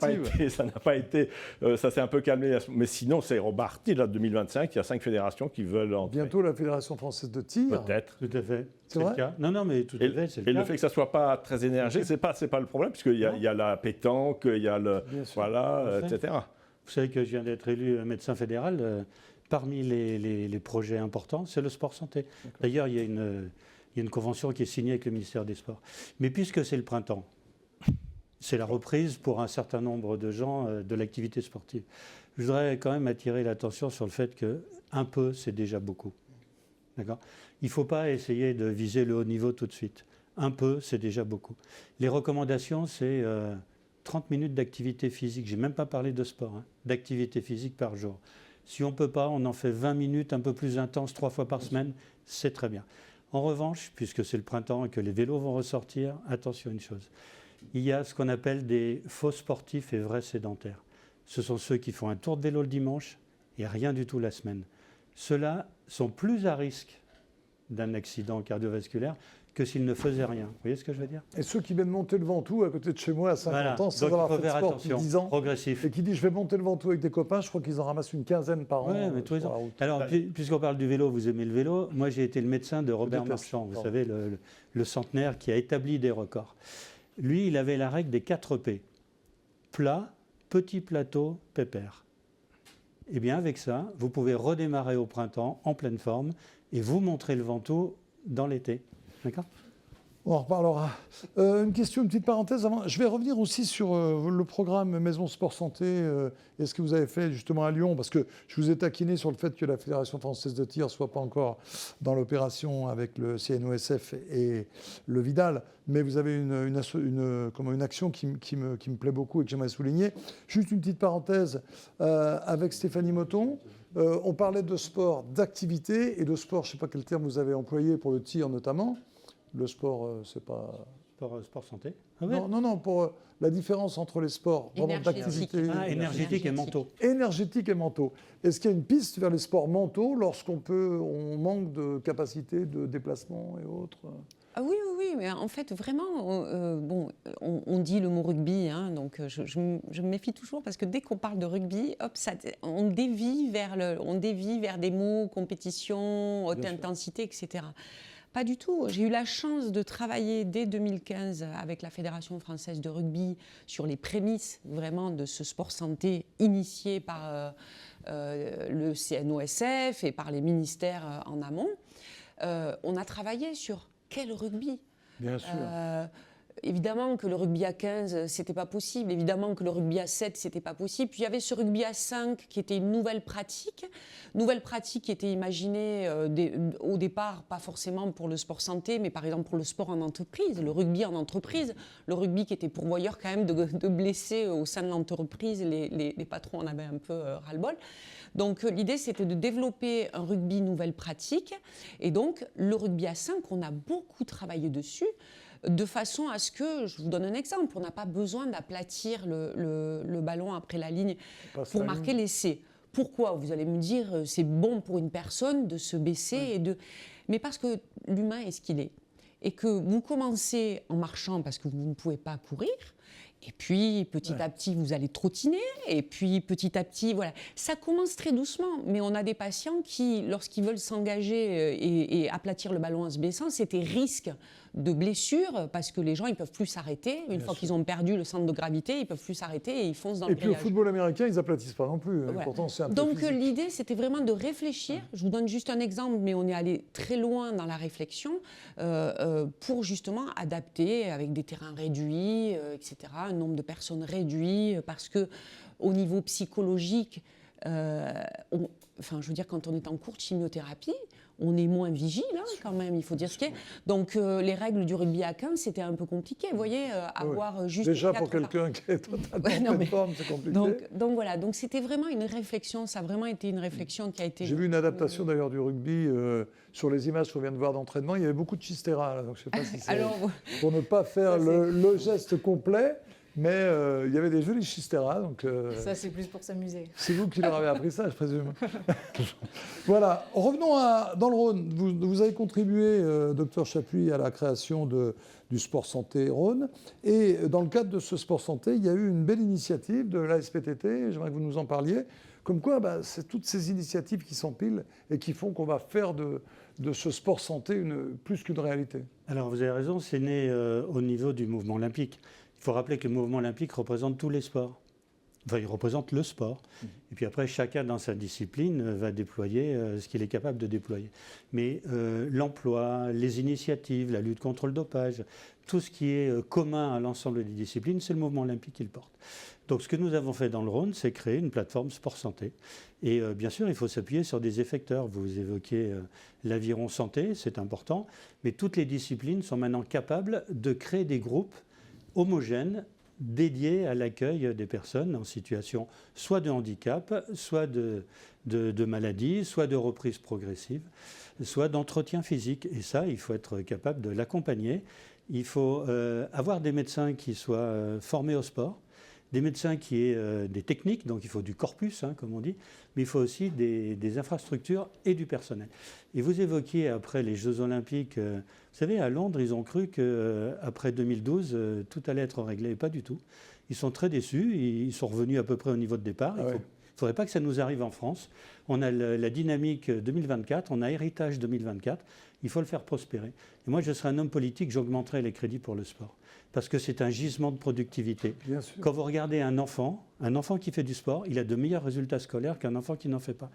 pas été, ça s'est un peu calmé. Mais sinon, c'est reparti. Là, 2025, il y a 5 fédérations qui veulent entrer. Bientôt la Fédération française de tir. Peut-être. Tout à fait. C'est vrai le cas. Non, mais tout à fait, c'est le cas. Et le fait que ça ne soit pas très énergique, c'est pas le problème, puisqu'il y a la pétanque, il y a etc. Vous savez que je viens d'être élu médecin fédéral. Parmi les projets importants, c'est le sport santé. D'ailleurs, il y a une convention qui est signée avec le ministère des Sports. Mais puisque c'est le printemps, c'est la reprise pour un certain nombre de gens de l'activité sportive. Je voudrais quand même attirer l'attention sur le fait qu'un peu, c'est déjà beaucoup. D'accord ? Il ne faut pas essayer de viser le haut niveau tout de suite. Un peu, c'est déjà beaucoup. Les recommandations, c'est 30 minutes d'activité physique. Je n'ai même pas parlé de sport, hein, d'activité physique par jour. Si on ne peut pas, on en fait 20 minutes un peu plus intenses 3 fois par semaine, c'est très bien. En revanche, puisque c'est le printemps et que les vélos vont ressortir, attention à une chose. Il y a ce qu'on appelle des faux sportifs et vrais sédentaires. Ce sont ceux qui font un tour de vélo le dimanche et rien du tout la semaine. Ceux-là sont plus à risque d'un accident cardiovasculaire que s'ils ne faisaient rien. Vous voyez ce que je veux dire ? Et ceux qui viennent monter le Ventoux à côté de chez moi à 50 ans, sans avoir fait de sport depuis 10 ans, progressif. Et qui dit je vais monter le Ventoux avec des copains, je crois qu'ils en ramassent une quinzaine par an. Mais tous les ans. Alors, puisqu'on parle du vélo, vous aimez le vélo, moi j'ai été le médecin de Robert Marchand, vous savez, le centenaire qui a établi des records. Lui, il avait la règle des 4 P. Plat, petit plateau, pépère. Eh bien, avec ça, vous pouvez redémarrer au printemps en pleine forme et vous montrer le Ventoux dans l'été. D'accord ? On en reparlera. Une question, une petite parenthèse avant. Je vais revenir aussi sur le programme Maison Sport Santé et ce que vous avez fait justement à Lyon, parce que je vous ai taquiné sur le fait que la Fédération française de tir ne soit pas encore dans l'opération avec le CNOSF et le Vidal, mais vous avez une action qui me plaît beaucoup et que j'aimerais souligner. Juste une petite parenthèse avec Stéphanie Motton. On parlait de sport, d'activité et de sport, je ne sais pas quel terme vous avez employé pour le tir notamment. Le sport, c'est pas... Sport santé. Ah oui. Non, pour la différence entre les sports d'activité... Énergétique et mentaux. Énergétique et mentaux. Est-ce qu'il y a une piste vers les sports mentaux lorsqu'on manque de capacité de déplacement et autres? Ah oui, mais en fait, vraiment, on dit le mot rugby, hein, donc je me méfie toujours parce que dès qu'on parle de rugby, hop, on dévie vers des mots, compétition, haute intensité, etc. Pas du tout. J'ai eu la chance de travailler dès 2015 avec la Fédération française de rugby sur les prémices vraiment de ce sport santé initié par le CNOSF et par les ministères en amont. On a travaillé sur quel rugby ? Bien sûr. Évidemment que le rugby à 15, c'était pas possible. Évidemment que le rugby à 7, c'était pas possible. Puis il y avait ce rugby à 5 qui était une nouvelle pratique qui était imaginée au départ, pas forcément pour le sport santé, mais par exemple pour le sport en entreprise, le rugby en entreprise, le rugby qui était pourvoyeur quand même de blessés au sein de l'entreprise. Les patrons en avaient un peu ras-le-bol. Donc l'idée, c'était de développer un rugby nouvelle pratique. Et donc le rugby à 5, on a beaucoup travaillé dessus, de façon à ce que, je vous donne un exemple, on n'a pas besoin d'aplatir le ballon après la ligne pour marquer l'essai. Pourquoi ? Vous allez me dire, c'est bon pour une personne de se baisser, mais parce que l'humain est ce qu'il est. Et que vous commencez en marchant parce que vous ne pouvez pas courir, et puis petit à petit vous allez trottiner, et puis petit à petit, voilà. Ça commence très doucement, mais on a des patients qui, lorsqu'ils veulent s'engager et aplatir le ballon en se baissant, c'est des risques de blessures, parce que les gens, ils ne peuvent plus s'arrêter. Une fois qu'ils ont perdu le centre de gravité, ils ne peuvent plus s'arrêter et ils foncent dans le grillage. Et puis au football américain, ils n'aplatissent pas non plus. Voilà. Pourtant, c'est un peu Donc physique. l'idée, c'était vraiment de réfléchir. Je vous donne juste un exemple, mais on est allé très loin dans la réflexion pour justement adapter avec des terrains réduits, etc., un nombre de personnes réduit, parce qu'au niveau psychologique, je veux dire, quand on est en cours de chimiothérapie, on est moins vigile, hein, quand même, il faut dire ce qu'il y a. Donc, les règles du rugby à 15, c'était un peu compliqué. Vous voyez, avoir juste... Déjà, pour quelqu'un qui est totalement en forme, c'est compliqué. Donc, voilà, donc c'était vraiment une réflexion, ça a vraiment été une réflexion qui a été... J'ai vu une adaptation, d'ailleurs, du rugby sur les images qu'on vient de voir d'entraînement. Il y avait beaucoup de chistera, là, donc je ne sais pas si c'est... Alors, pour ne pas faire le geste complet, mais il y avait des jolis chisteras. Donc, ça, c'est plus pour s'amuser. C'est vous qui leur avez appris ça, je présume. Voilà. Revenons dans le Rhône. Vous avez contribué, docteur Chapuis, à la création du sport santé Rhône. Et dans le cadre de ce sport santé, il y a eu une belle initiative de l'ASPTT. J'aimerais que vous nous en parliez. Comme quoi, c'est toutes ces initiatives qui s'empilent et qui font qu'on va faire de ce sport santé plus qu'une réalité. Alors, vous avez raison, c'est né au niveau du mouvement olympique. Il faut rappeler que le mouvement olympique représente tous les sports. Enfin, il représente le sport. Et puis après, chacun dans sa discipline va déployer ce qu'il est capable de déployer. Mais l'emploi, les initiatives, la lutte contre le dopage, tout ce qui est commun à l'ensemble des disciplines, c'est le mouvement olympique qui le porte. Donc ce que nous avons fait dans le Rhône, c'est créer une plateforme sport santé. Et bien sûr, il faut s'appuyer sur des effecteurs. Vous évoquez l'aviron santé, c'est important. Mais toutes les disciplines sont maintenant capables de créer des groupes homogènes dédiés à l'accueil des personnes en situation soit de handicap, soit de maladie, soit de reprise progressive, soit d'entretien physique. Et ça, il faut être capable de l'accompagner. Il faut avoir des médecins qui soient formés au sport, des médecins qui aient des techniques, donc il faut du corpus, comme on dit, mais il faut aussi des infrastructures et du personnel. Et vous évoquiez après les Jeux Olympiques, vous savez, à Londres, ils ont cru qu'après 2012, tout allait être réglé. Pas du tout. Ils sont très déçus, ils sont revenus à peu près au niveau de départ. Il ne faudrait pas que ça nous arrive en France. On a la dynamique 2024, on a Héritage 2024. il faut le faire prospérer. Et moi, je serais un homme politique, j'augmenterais les crédits pour le sport. Parce que c'est un gisement de productivité. Bien sûr. Quand vous regardez un enfant qui fait du sport, il a de meilleurs résultats scolaires qu'un enfant qui n'en fait pas.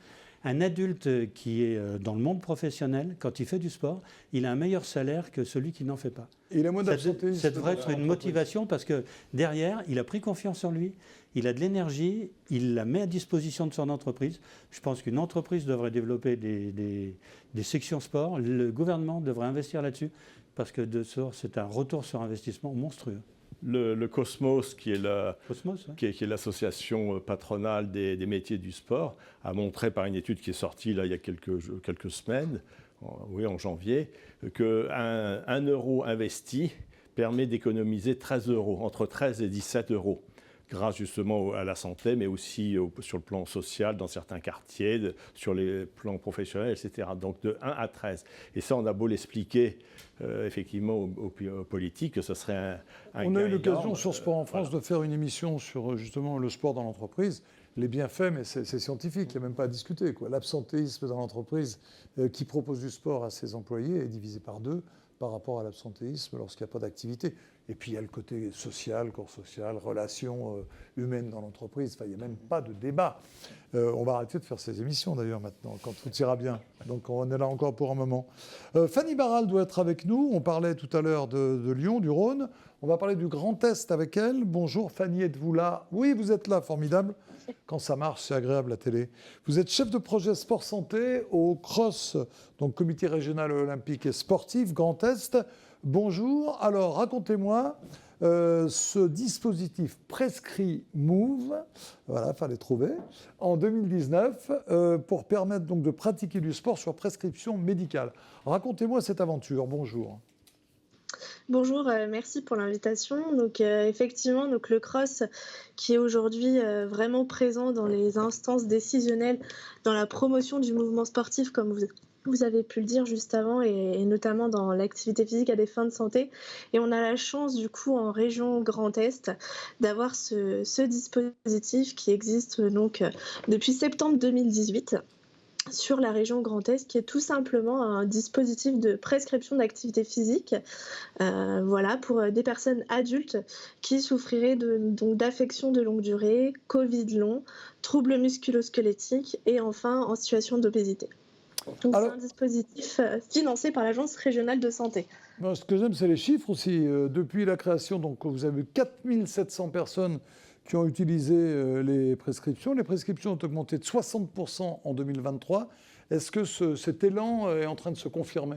Un adulte qui est dans le monde professionnel, quand il fait du sport, il a un meilleur salaire que celui qui n'en fait pas. Et il a moins d'absentéisme. Ça devrait être une motivation parce que derrière, il a pris confiance en lui, il a de l'énergie, il la met à disposition de son entreprise. Je pense qu'une entreprise devrait développer des sections sport. Le gouvernement devrait investir là-dessus parce que c'est un retour sur investissement monstrueux. Le Cosmos, qui est Cosmos, ouais. qui est l'association patronale des métiers du sport, a montré par une étude qui est sortie là, il y a quelques semaines, en janvier, qu'un 1 euro investi permet d'économiser 13 euros, entre 13 et 17 euros, grâce justement à la santé, mais aussi sur le plan social dans certains quartiers, sur les plans professionnels, etc. Donc de 1 à 13. Et ça, on a beau l'expliquer effectivement aux politiques, que ce serait un On a eu gain l'occasion énorme. sur Sport en France de faire une émission sur justement le sport dans l'entreprise. Les bienfaits, mais c'est scientifique, il n'y a même pas à discuter, quoi. L'absentéisme dans l'entreprise qui propose du sport à ses employés est divisé par 2 par rapport à l'absentéisme lorsqu'il n'y a pas d'activité. Et puis il y a le côté social, corps social, relations humaines dans l'entreprise. Enfin, il n'y a même pas de débat. On va arrêter de faire ces émissions d'ailleurs maintenant, quand tout ira bien. Donc on est là encore pour un moment. Fanny Barral doit être avec nous. On parlait tout à l'heure de Lyon, du Rhône. On va parler du Grand Est avec elle. Bonjour Fanny, êtes-vous là? Oui, vous êtes là, formidable. Quand ça marche, c'est agréable la télé. Vous êtes chef de projet sport santé au CROSS, donc Comité régional olympique et sportif Grand Est. Bonjour. Alors, racontez-moi ce dispositif prescrit Move, voilà, fallait trouver, en 2019, pour permettre donc de pratiquer du sport sur prescription médicale. Racontez-moi cette aventure. Bonjour. Bonjour, merci pour l'invitation. Donc effectivement, donc le CROSS qui est aujourd'hui vraiment présent dans les instances décisionnelles dans la promotion du mouvement sportif, comme vous avez pu le dire juste avant, et notamment dans l'activité physique à des fins de santé. Et on a la chance du coup en région Grand Est d'avoir ce dispositif qui existe donc depuis septembre 2018. Sur la région Grand Est, qui est tout simplement un dispositif de prescription d'activité physique voilà, pour des personnes adultes qui souffriraient d'affections de longue durée, Covid long, troubles musculo-squelettiques et enfin en situation d'obésité. Donc c'est un dispositif financé par l'Agence régionale de santé. Ce que j'aime, c'est les chiffres aussi. Depuis la création, donc, vous avez 4700 personnes qui ont utilisé les prescriptions. Les prescriptions ont augmenté de 60% en 2023. Est-ce que cet élan est en train de se confirmer ?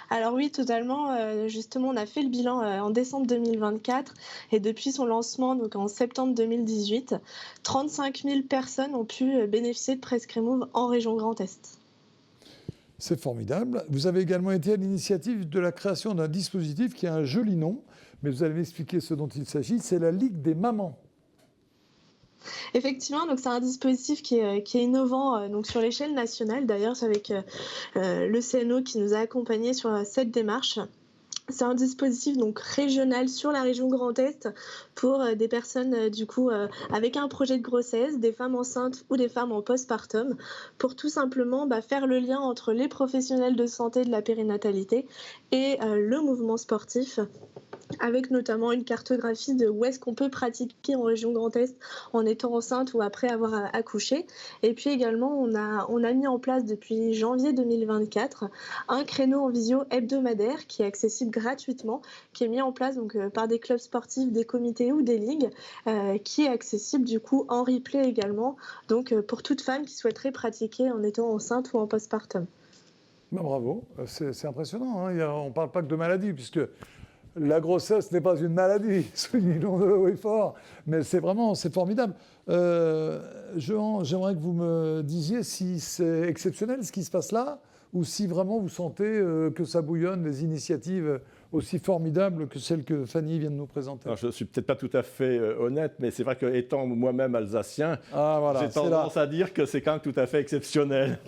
Alors oui, totalement. Justement, on a fait le bilan en décembre 2024 et depuis son lancement, donc en septembre 2018, 35 000 personnes ont pu bénéficier de Prescrimove en région Grand Est. C'est formidable. Vous avez également été à l'initiative de la création d'un dispositif qui a un joli nom, mais vous allez m'expliquer ce dont il s'agit, c'est la Ligue des mamans. Effectivement, donc c'est un dispositif qui est innovant donc sur l'échelle nationale. D'ailleurs, c'est avec le CNO qui nous a accompagnés sur cette démarche. C'est un dispositif donc régional sur la région Grand Est pour des personnes du coup avec un projet de grossesse, des femmes enceintes ou des femmes en postpartum, pour tout simplement faire le lien entre les professionnels de santé de la périnatalité et le mouvement sportif, avec notamment une cartographie de où est-ce qu'on peut pratiquer en région Grand Est en étant enceinte ou après avoir accouché. Et puis également, on a mis en place depuis janvier 2024 un créneau en visio hebdomadaire qui est accessible gratuitement, qui est mis en place donc, par des clubs sportifs, des comités ou des ligues, qui est accessible du coup en replay également, donc pour toute femme qui souhaiterait pratiquer en étant enceinte ou en postpartum. Bravo, c'est impressionnant, hein. On ne parle pas que de maladie, puisque la grossesse n'est pas une maladie, soulignons-le haut et fort, mais c'est formidable. J'aimerais que vous me disiez si c'est exceptionnel ce qui se passe là, ou si vraiment vous sentez que ça bouillonne, des initiatives aussi formidables que celles que Fanny vient de nous présenter. Alors, je ne suis peut-être pas tout à fait honnête, mais c'est vrai qu'étant moi-même alsacien, j'ai tendance à dire que c'est quand même tout à fait exceptionnel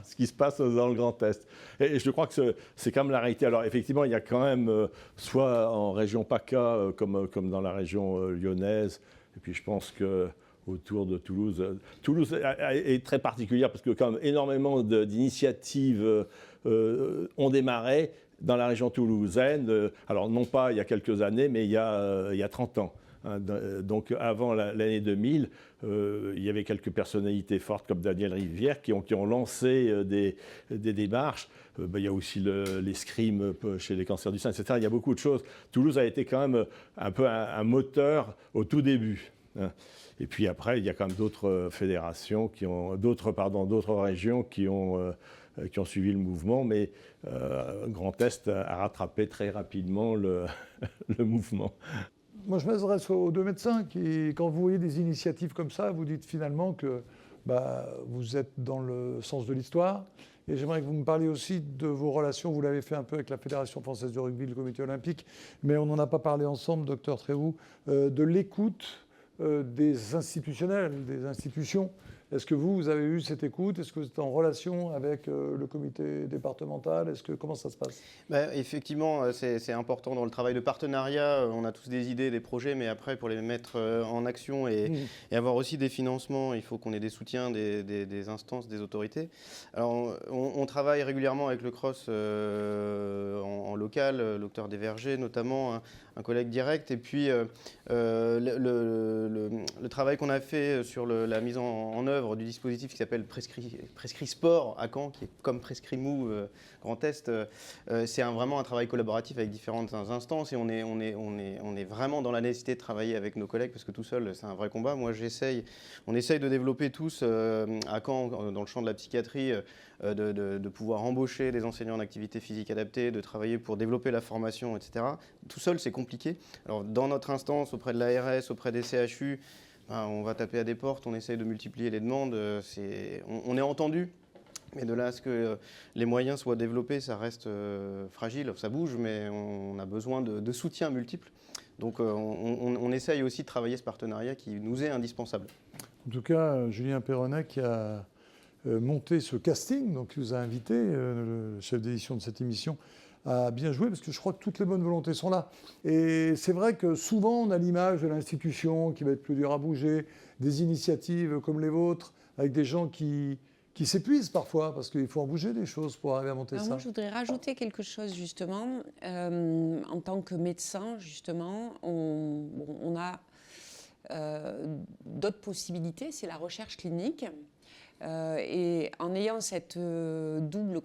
ce qui se passe dans le Grand Est. Et je crois que c'est quand même la réalité. Alors effectivement, il y a quand même, soit en région PACA, comme dans la région lyonnaise, et puis je pense que autour de Toulouse. Toulouse est très particulière parce que quand même énormément d'initiatives ont démarré dans la région toulousaine, alors non pas il y a quelques années, mais il y a 30 ans. Donc avant l'année 2000, il y avait quelques personnalités fortes comme Daniel Rivière qui ont lancé des démarches. Il y a aussi l'escrime chez les cancers du sein, etc. Il y a beaucoup de choses. Toulouse a été quand même un peu un moteur au tout début. Et puis après, il y a quand même d'autres fédérations, d'autres régions qui ont suivi le mouvement, mais Grand Est a rattrapé très rapidement le mouvement. Moi, je m'adresse aux deux médecins qui, quand vous voyez des initiatives comme ça, vous dites finalement que vous êtes dans le sens de l'histoire. Et j'aimerais que vous me parliez aussi de vos relations. Vous l'avez fait un peu avec la Fédération française de rugby, le Comité olympique, mais on n'en a pas parlé ensemble, docteur Trévoux, de l'écoute des institutionnels, des institutions. Est-ce que vous avez eu cette écoute? Est-ce que vous êtes en relation avec le comité départemental? Comment ça se passe? Effectivement, c'est important dans le travail de partenariat. On a tous des idées, des projets, mais après, pour les mettre en action et avoir aussi des financements, il faut qu'on ait des soutiens des instances, des autorités. Alors, on travaille régulièrement avec le CROSS en local, le docteur Desvergers notamment, un collègue direct. Et puis, le travail qu'on a fait sur la mise en œuvre du dispositif qui s'appelle Prescrit Sport à Caen, qui est comme Prescrit Mou Grand Est, c'est vraiment un travail collaboratif avec différentes instances et on est vraiment dans la nécessité de travailler avec nos collègues parce que tout seul, c'est un vrai combat. Moi, on essaye de développer tous à Caen, dans le champ de la psychiatrie, de pouvoir embaucher des enseignants en activité physique adaptée, de travailler pour développer la formation, etc. Tout seul, c'est compliqué. Alors, dans notre instance, auprès de l'ARS, auprès des CHU, on va taper à des portes, on essaye de multiplier les demandes. On est entendu, mais de là à ce que les moyens soient développés, ça reste fragile. Ça bouge, mais on a besoin de soutien multiple. Donc on essaye aussi de travailler ce partenariat qui nous est indispensable. En tout cas, Julien Perronnet qui a monté ce casting, donc qui vous a invité, le chef d'édition de cette émission, à bien jouer, parce que je crois que toutes les bonnes volontés sont là. Et c'est vrai que souvent, on a l'image de l'institution qui va être plus dure à bouger, des initiatives comme les vôtres, avec des gens qui s'épuisent parfois, parce qu'il faut en bouger des choses pour arriver à monter ça. Moi, je voudrais rajouter quelque chose, justement. En tant que médecin, justement, on a d'autres possibilités, c'est la recherche clinique. Et en ayant cette double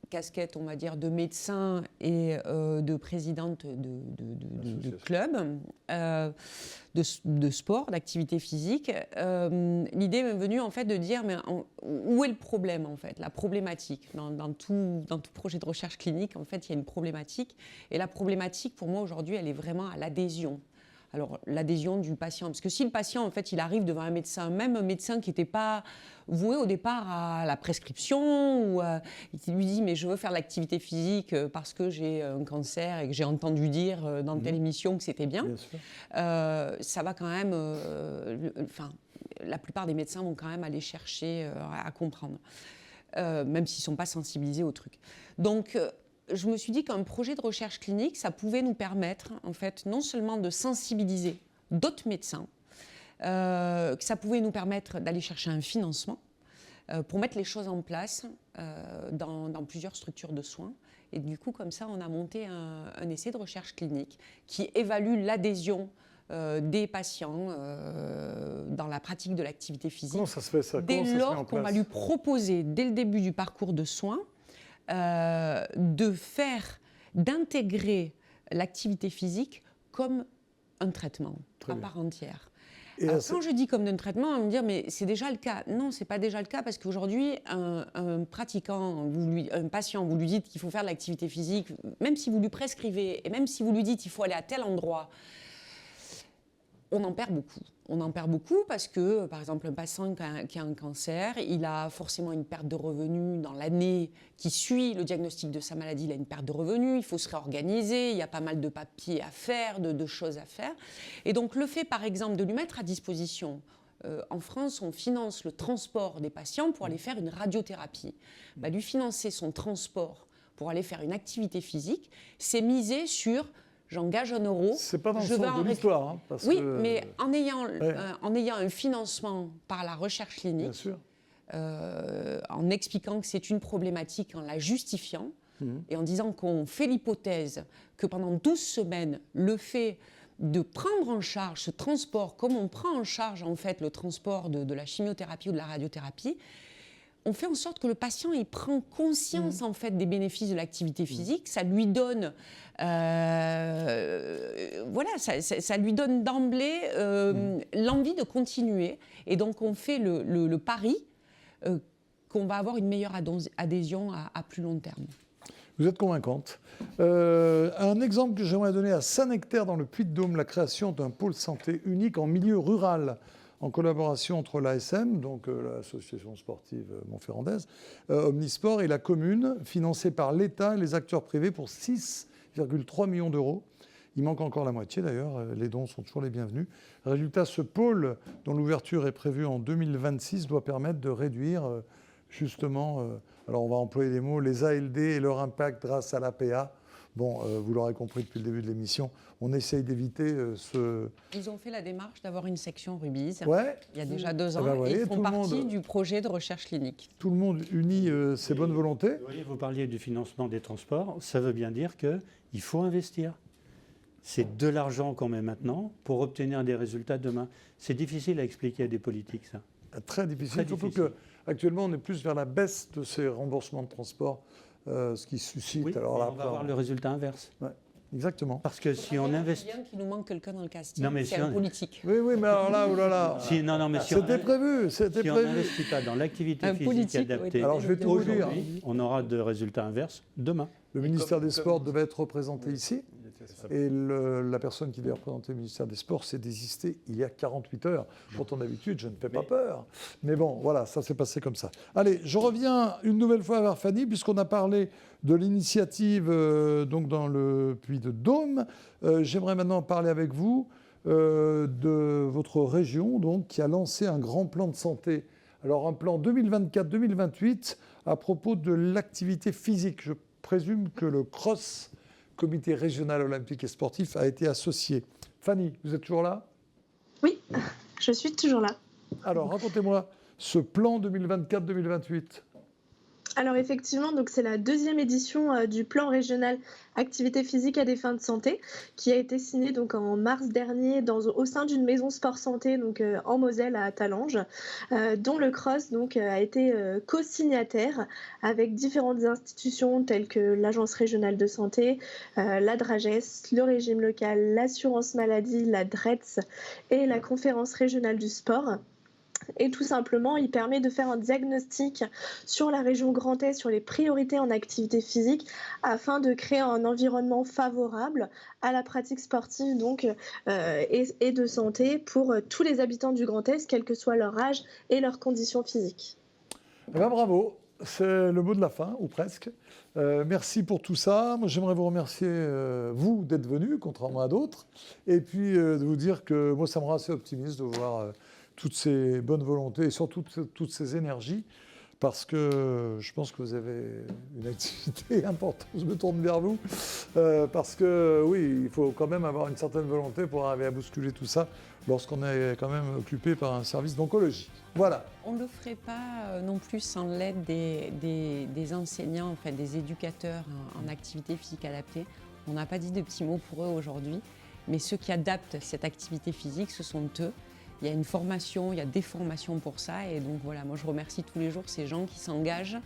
casquette, on va dire, de médecin et de présidente de club, de sport, d'activité physique, l'idée m'est venue en fait de dire mais où est le problème en fait, la problématique dans tout projet de recherche clinique en fait il y a une problématique et la problématique pour moi aujourd'hui elle est vraiment à l'adhésion. Alors, l'adhésion du patient, parce que si le patient, en fait, il arrive devant un médecin, même un médecin qui n'était pas voué au départ à la prescription, ou il lui dit « mais je veux faire de l'activité physique parce que j'ai un cancer et que j'ai entendu dire dans telle émission que c'était bien », ça va quand même... la plupart des médecins vont quand même aller chercher à comprendre, même s'ils ne sont pas sensibilisés au truc. Donc... je me suis dit qu'un projet de recherche clinique, ça pouvait nous permettre, en fait, non seulement de sensibiliser d'autres médecins, que ça pouvait nous permettre d'aller chercher un financement pour mettre les choses en place dans plusieurs structures de soins. Et du coup, comme ça, on a monté un essai de recherche clinique qui évalue l'adhésion des patients dans la pratique de l'activité physique. Comment ça se fait, ça? Dès lors qu'on va lui proposer, dès le début du parcours de soins, d'intégrer l'activité physique comme un traitement à part entière. Alors, quand je dis comme un traitement, on va me dire mais c'est déjà le cas. Non, c'est pas déjà le cas parce qu'aujourd'hui, un pratiquant, un patient, vous lui dites qu'il faut faire de l'activité physique, même si vous lui prescrivez et même si vous lui dites qu'il faut aller à tel endroit, on en perd beaucoup. On en perd beaucoup parce que, par exemple, un patient qui a un cancer, il a forcément une perte de revenus dans l'année qui suit le diagnostic de sa maladie. Il a une perte de revenus, il faut se réorganiser, il y a pas mal de papiers à faire, de choses à faire. Et donc, le fait, par exemple, de lui mettre à disposition, en France, on finance le transport des patients pour aller faire une radiothérapie. Lui financer son transport pour aller faire une activité physique, c'est miser sur... j'engage 1 €. C'est pas dans le sens de l'histoire. Oui, mais en ayant un financement par la recherche clinique, en expliquant que c'est une problématique, en la justifiant, et en disant qu'on fait l'hypothèse que pendant 12 semaines, le fait de prendre en charge ce transport, comme on prend en charge en fait le transport de la chimiothérapie ou de la radiothérapie, on fait en sorte que le patient il prend conscience en fait des bénéfices de l'activité physique. Ça lui donne, ça lui donne d'emblée l'envie de continuer. Et donc on fait le pari qu'on va avoir une meilleure adhésion à plus long terme. Vous êtes convaincante. Un exemple que j'aimerais donner à Saint-Nectaire dans le Puy-de-Dôme, la création d'un pôle santé unique en milieu rural, en collaboration entre l'ASM, donc l'association sportive montferrandaise, Omnisport et la commune, financée par l'État et les acteurs privés pour 6,3 millions d'euros. Il manque encore la moitié d'ailleurs, les dons sont toujours les bienvenus. Résultat, ce pôle, dont l'ouverture est prévue en 2026, doit permettre de réduire justement, alors on va employer les mots, les ALD et leur impact grâce à l'APA. Bon, vous l'aurez compris depuis le début de l'émission, on essaye d'éviter ce... Ils ont fait la démarche d'avoir une section Rubis ouais. Il y a déjà 2 ans, voyez, et ils font partie du projet de recherche clinique. Tout le monde unit ses bonnes volontés. Vous voyez, vous parliez du financement des transports, ça veut bien dire qu'il faut investir. C'est de l'argent qu'on met maintenant pour obtenir des résultats demain. C'est difficile à expliquer à des politiques, ça. Très difficile, surtout qu'actuellement on est plus vers la baisse de ces remboursements de transport, ce qui suscite... Oui, alors là, on va avoir le résultat inverse. Ouais, exactement. Parce que si on investit... Il y a qu'il nous manque quelqu'un dans le casting, Non, mais c'est si un politique. Oui, mais alors là, oulala. C'était prévu, c'était si prévu. on n'investit pas dans l'activité Un physique politique, adaptée, alors je vais tout vous dire. On aura de résultats inverses demain. Le ministère des Sports devait être représenté ici. Et la personne qui devait représenter le ministère des Sports s'est désistée il y a 48 heures. Pourtant, d'habitude, je ne fais pas peur. Mais bon, voilà, ça s'est passé comme ça. Allez, je reviens une nouvelle fois vers Fanny, puisqu'on a parlé de l'initiative donc dans le Puy-de-Dôme. J'aimerais maintenant parler avec vous de votre région, donc, qui a lancé un grand plan de santé. Alors, un plan 2024-2028 à propos de l'activité physique. Je présume que le CROSS, Comité régional olympique et sportif, a été associé. Fanny, vous êtes toujours là? Oui, je suis toujours là. Alors, racontez-moi ce plan 2024-2028. Alors effectivement, donc c'est la 2e édition du plan régional activité physique à des fins de santé qui a été signé donc en mars dernier au sein d'une maison sport santé donc en Moselle à Talange, dont le CROSS donc a été co-signataire avec différentes institutions telles que l'Agence régionale de santé, la DRAGES, le régime local, l'assurance maladie, la DRETS et la conférence régionale du sport. Et tout simplement, il permet de faire un diagnostic sur la région Grand Est, sur les priorités en activité physique, afin de créer un environnement favorable à la pratique sportive donc, et de santé pour tous les habitants du Grand Est, quel que soit leur âge et leurs conditions physiques. Eh bien, bravo, c'est le mot de la fin, ou presque. Merci pour tout ça. Moi, j'aimerais vous remercier, vous, d'être venu, contrairement à d'autres, et puis de vous dire que moi, ça me rend assez optimiste de voir... toutes ces bonnes volontés et surtout toutes ces énergies, parce que je pense que vous avez une activité importante. Je me tourne vers vous, parce que oui, il faut quand même avoir une certaine volonté pour arriver à bousculer tout ça lorsqu'on est quand même occupé par un service d'oncologie. Voilà. On ne le ferait pas non plus sans l'aide des enseignants, enfin des éducateurs en activité physique adaptée. On n'a pas dit de petits mots pour eux aujourd'hui, mais ceux qui adaptent cette activité physique, ce sont eux. Il y a une formation, il y a des formations pour ça. Et donc voilà, moi je remercie tous les jours ces gens qui s'engagent.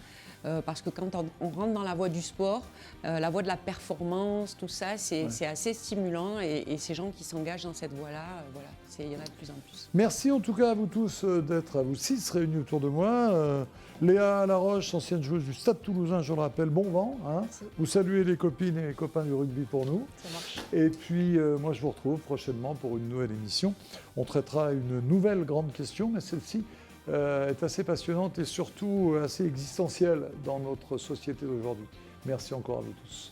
Parce que quand on rentre dans la voie du sport, la voie de la performance, tout ça, c'est assez stimulant. Et ces gens qui s'engagent dans cette voie-là, voilà, il y en a de plus en plus. Merci en tout cas à vous tous d'être, à vous 6 réunis autour de moi. Léa Laroche, ancienne joueuse du Stade Toulousain, je le rappelle, bon vent. Hein. Vous saluez les copines et les copains du rugby pour nous. Ça marche. Et puis moi je vous retrouve prochainement pour une nouvelle émission. On traitera une nouvelle grande question, mais celle-ci est assez passionnante et surtout assez existentielle dans notre société d'aujourd'hui. Merci encore à vous tous.